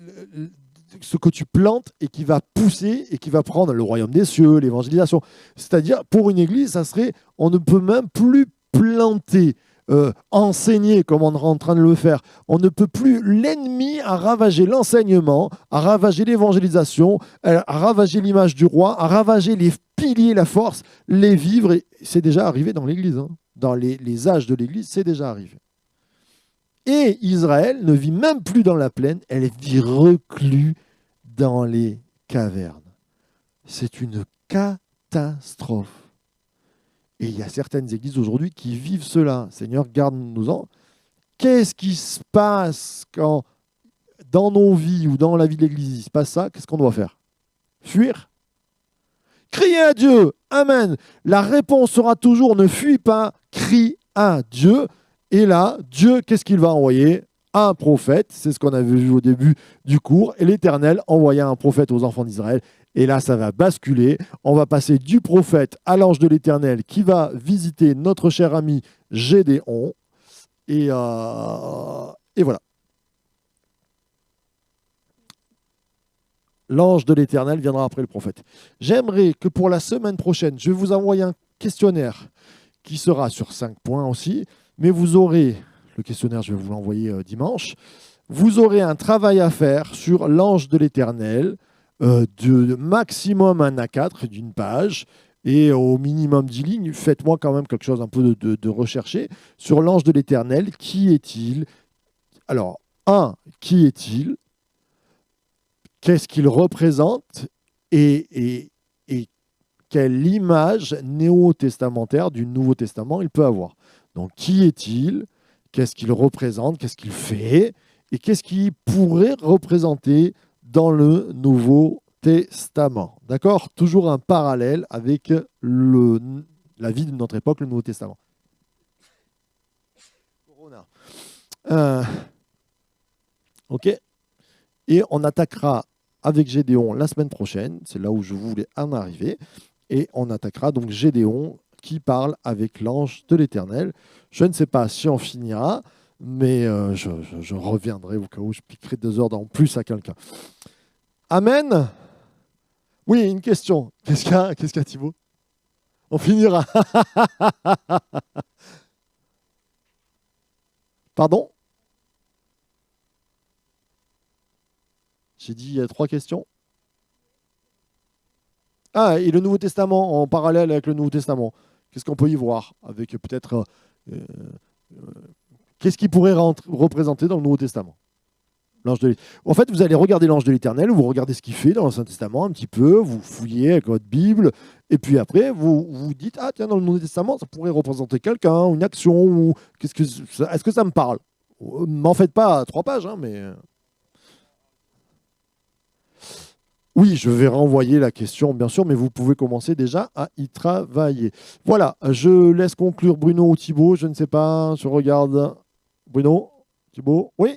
tu plantes et qui va pousser et qui va prendre le royaume des cieux, l'évangélisation. C'est-à-dire, pour une église, ça serait, on ne peut même plus planter, enseigner comme on est en train de le faire. On ne peut plus, l'ennemi a ravagé l'enseignement, a ravagé l'évangélisation, a ravagé l'image du roi, a ravagé les piliers, la force, les vivres. Et c'est déjà arrivé dans l'église, hein. Dans les âges de l'église, c'est déjà arrivé. Et Israël ne vit même plus dans la plaine, elle vit reclus dans les cavernes. C'est une catastrophe. Et il y a certaines églises aujourd'hui qui vivent cela. Seigneur, garde-nous-en. Qu'est-ce qui se passe quand, dans nos vies ou dans la vie de l'église, il se passe ça? Qu'est-ce qu'on doit faire? Fuir? Crier à Dieu. Amen. La réponse sera toujours ne fuis pas, crie à Dieu. Et là, Dieu, qu'est-ce qu'il va envoyer? Un prophète, c'est ce qu'on avait vu au début du cours, et l'Éternel envoya un prophète aux enfants d'Israël. Et là, ça va basculer. On va passer du prophète à l'ange de l'Éternel qui va visiter notre cher ami Gédéon. Et voilà. L'ange de l'Éternel viendra après le prophète. J'aimerais que pour la semaine prochaine, je vais vous envoyer un questionnaire qui sera sur 5 points aussi. Mais vous aurez, le questionnaire, je vais vous l'envoyer dimanche, vous aurez un travail à faire sur l'ange de l'Éternel, de maximum un A4 d'une page, et au minimum 10 lignes. Faites-moi quand même quelque chose un peu de recherché sur l'ange de l'Éternel. Qui est-il? Alors, qui est-il? Qu'est-ce qu'il représente? Et quelle image néo-testamentaire du Nouveau Testament il peut avoir? Donc, qui est-il? Qu'est-ce qu'il représente? Qu'est-ce qu'il fait? Et qu'est-ce qu'il pourrait représenter dans le Nouveau Testament? D'accord? Toujours un parallèle avec la vie de notre époque, le Nouveau Testament. Corona. Ok? Et on attaquera avec Gédéon la semaine prochaine. C'est là où je voulais en arriver. Et on attaquera donc Gédéon qui parle avec l'ange de l'Éternel. Je ne sais pas si on finira, mais je reviendrai au cas où je piquerai 2 heures en plus à quelqu'un. Amen. Oui, une question. Qu'est-ce qu'il y a, Thibaut? On finira. Pardon? J'ai dit il y a 3 questions. Ah, et le Nouveau Testament en parallèle avec le Nouveau Testament. Qu'est-ce qu'on peut y voir avec peut-être qu'est-ce qui pourrait représenter dans le Nouveau Testament? En fait, vous allez regarder l'ange de l'Éternel, vous regardez ce qu'il fait dans l'Ancien Testament un petit peu, vous fouillez avec votre Bible, et puis après, vous vous dites, ah tiens, dans le Nouveau Testament, ça pourrait représenter quelqu'un, une action, ou est-ce que ça me parle? M'en faites pas 3 pages, hein, mais... Oui, je vais renvoyer la question, bien sûr, mais vous pouvez commencer déjà à y travailler. Voilà, je laisse conclure Bruno ou Thibaut, je ne sais pas, je regarde. Bruno, Thibaut, oui?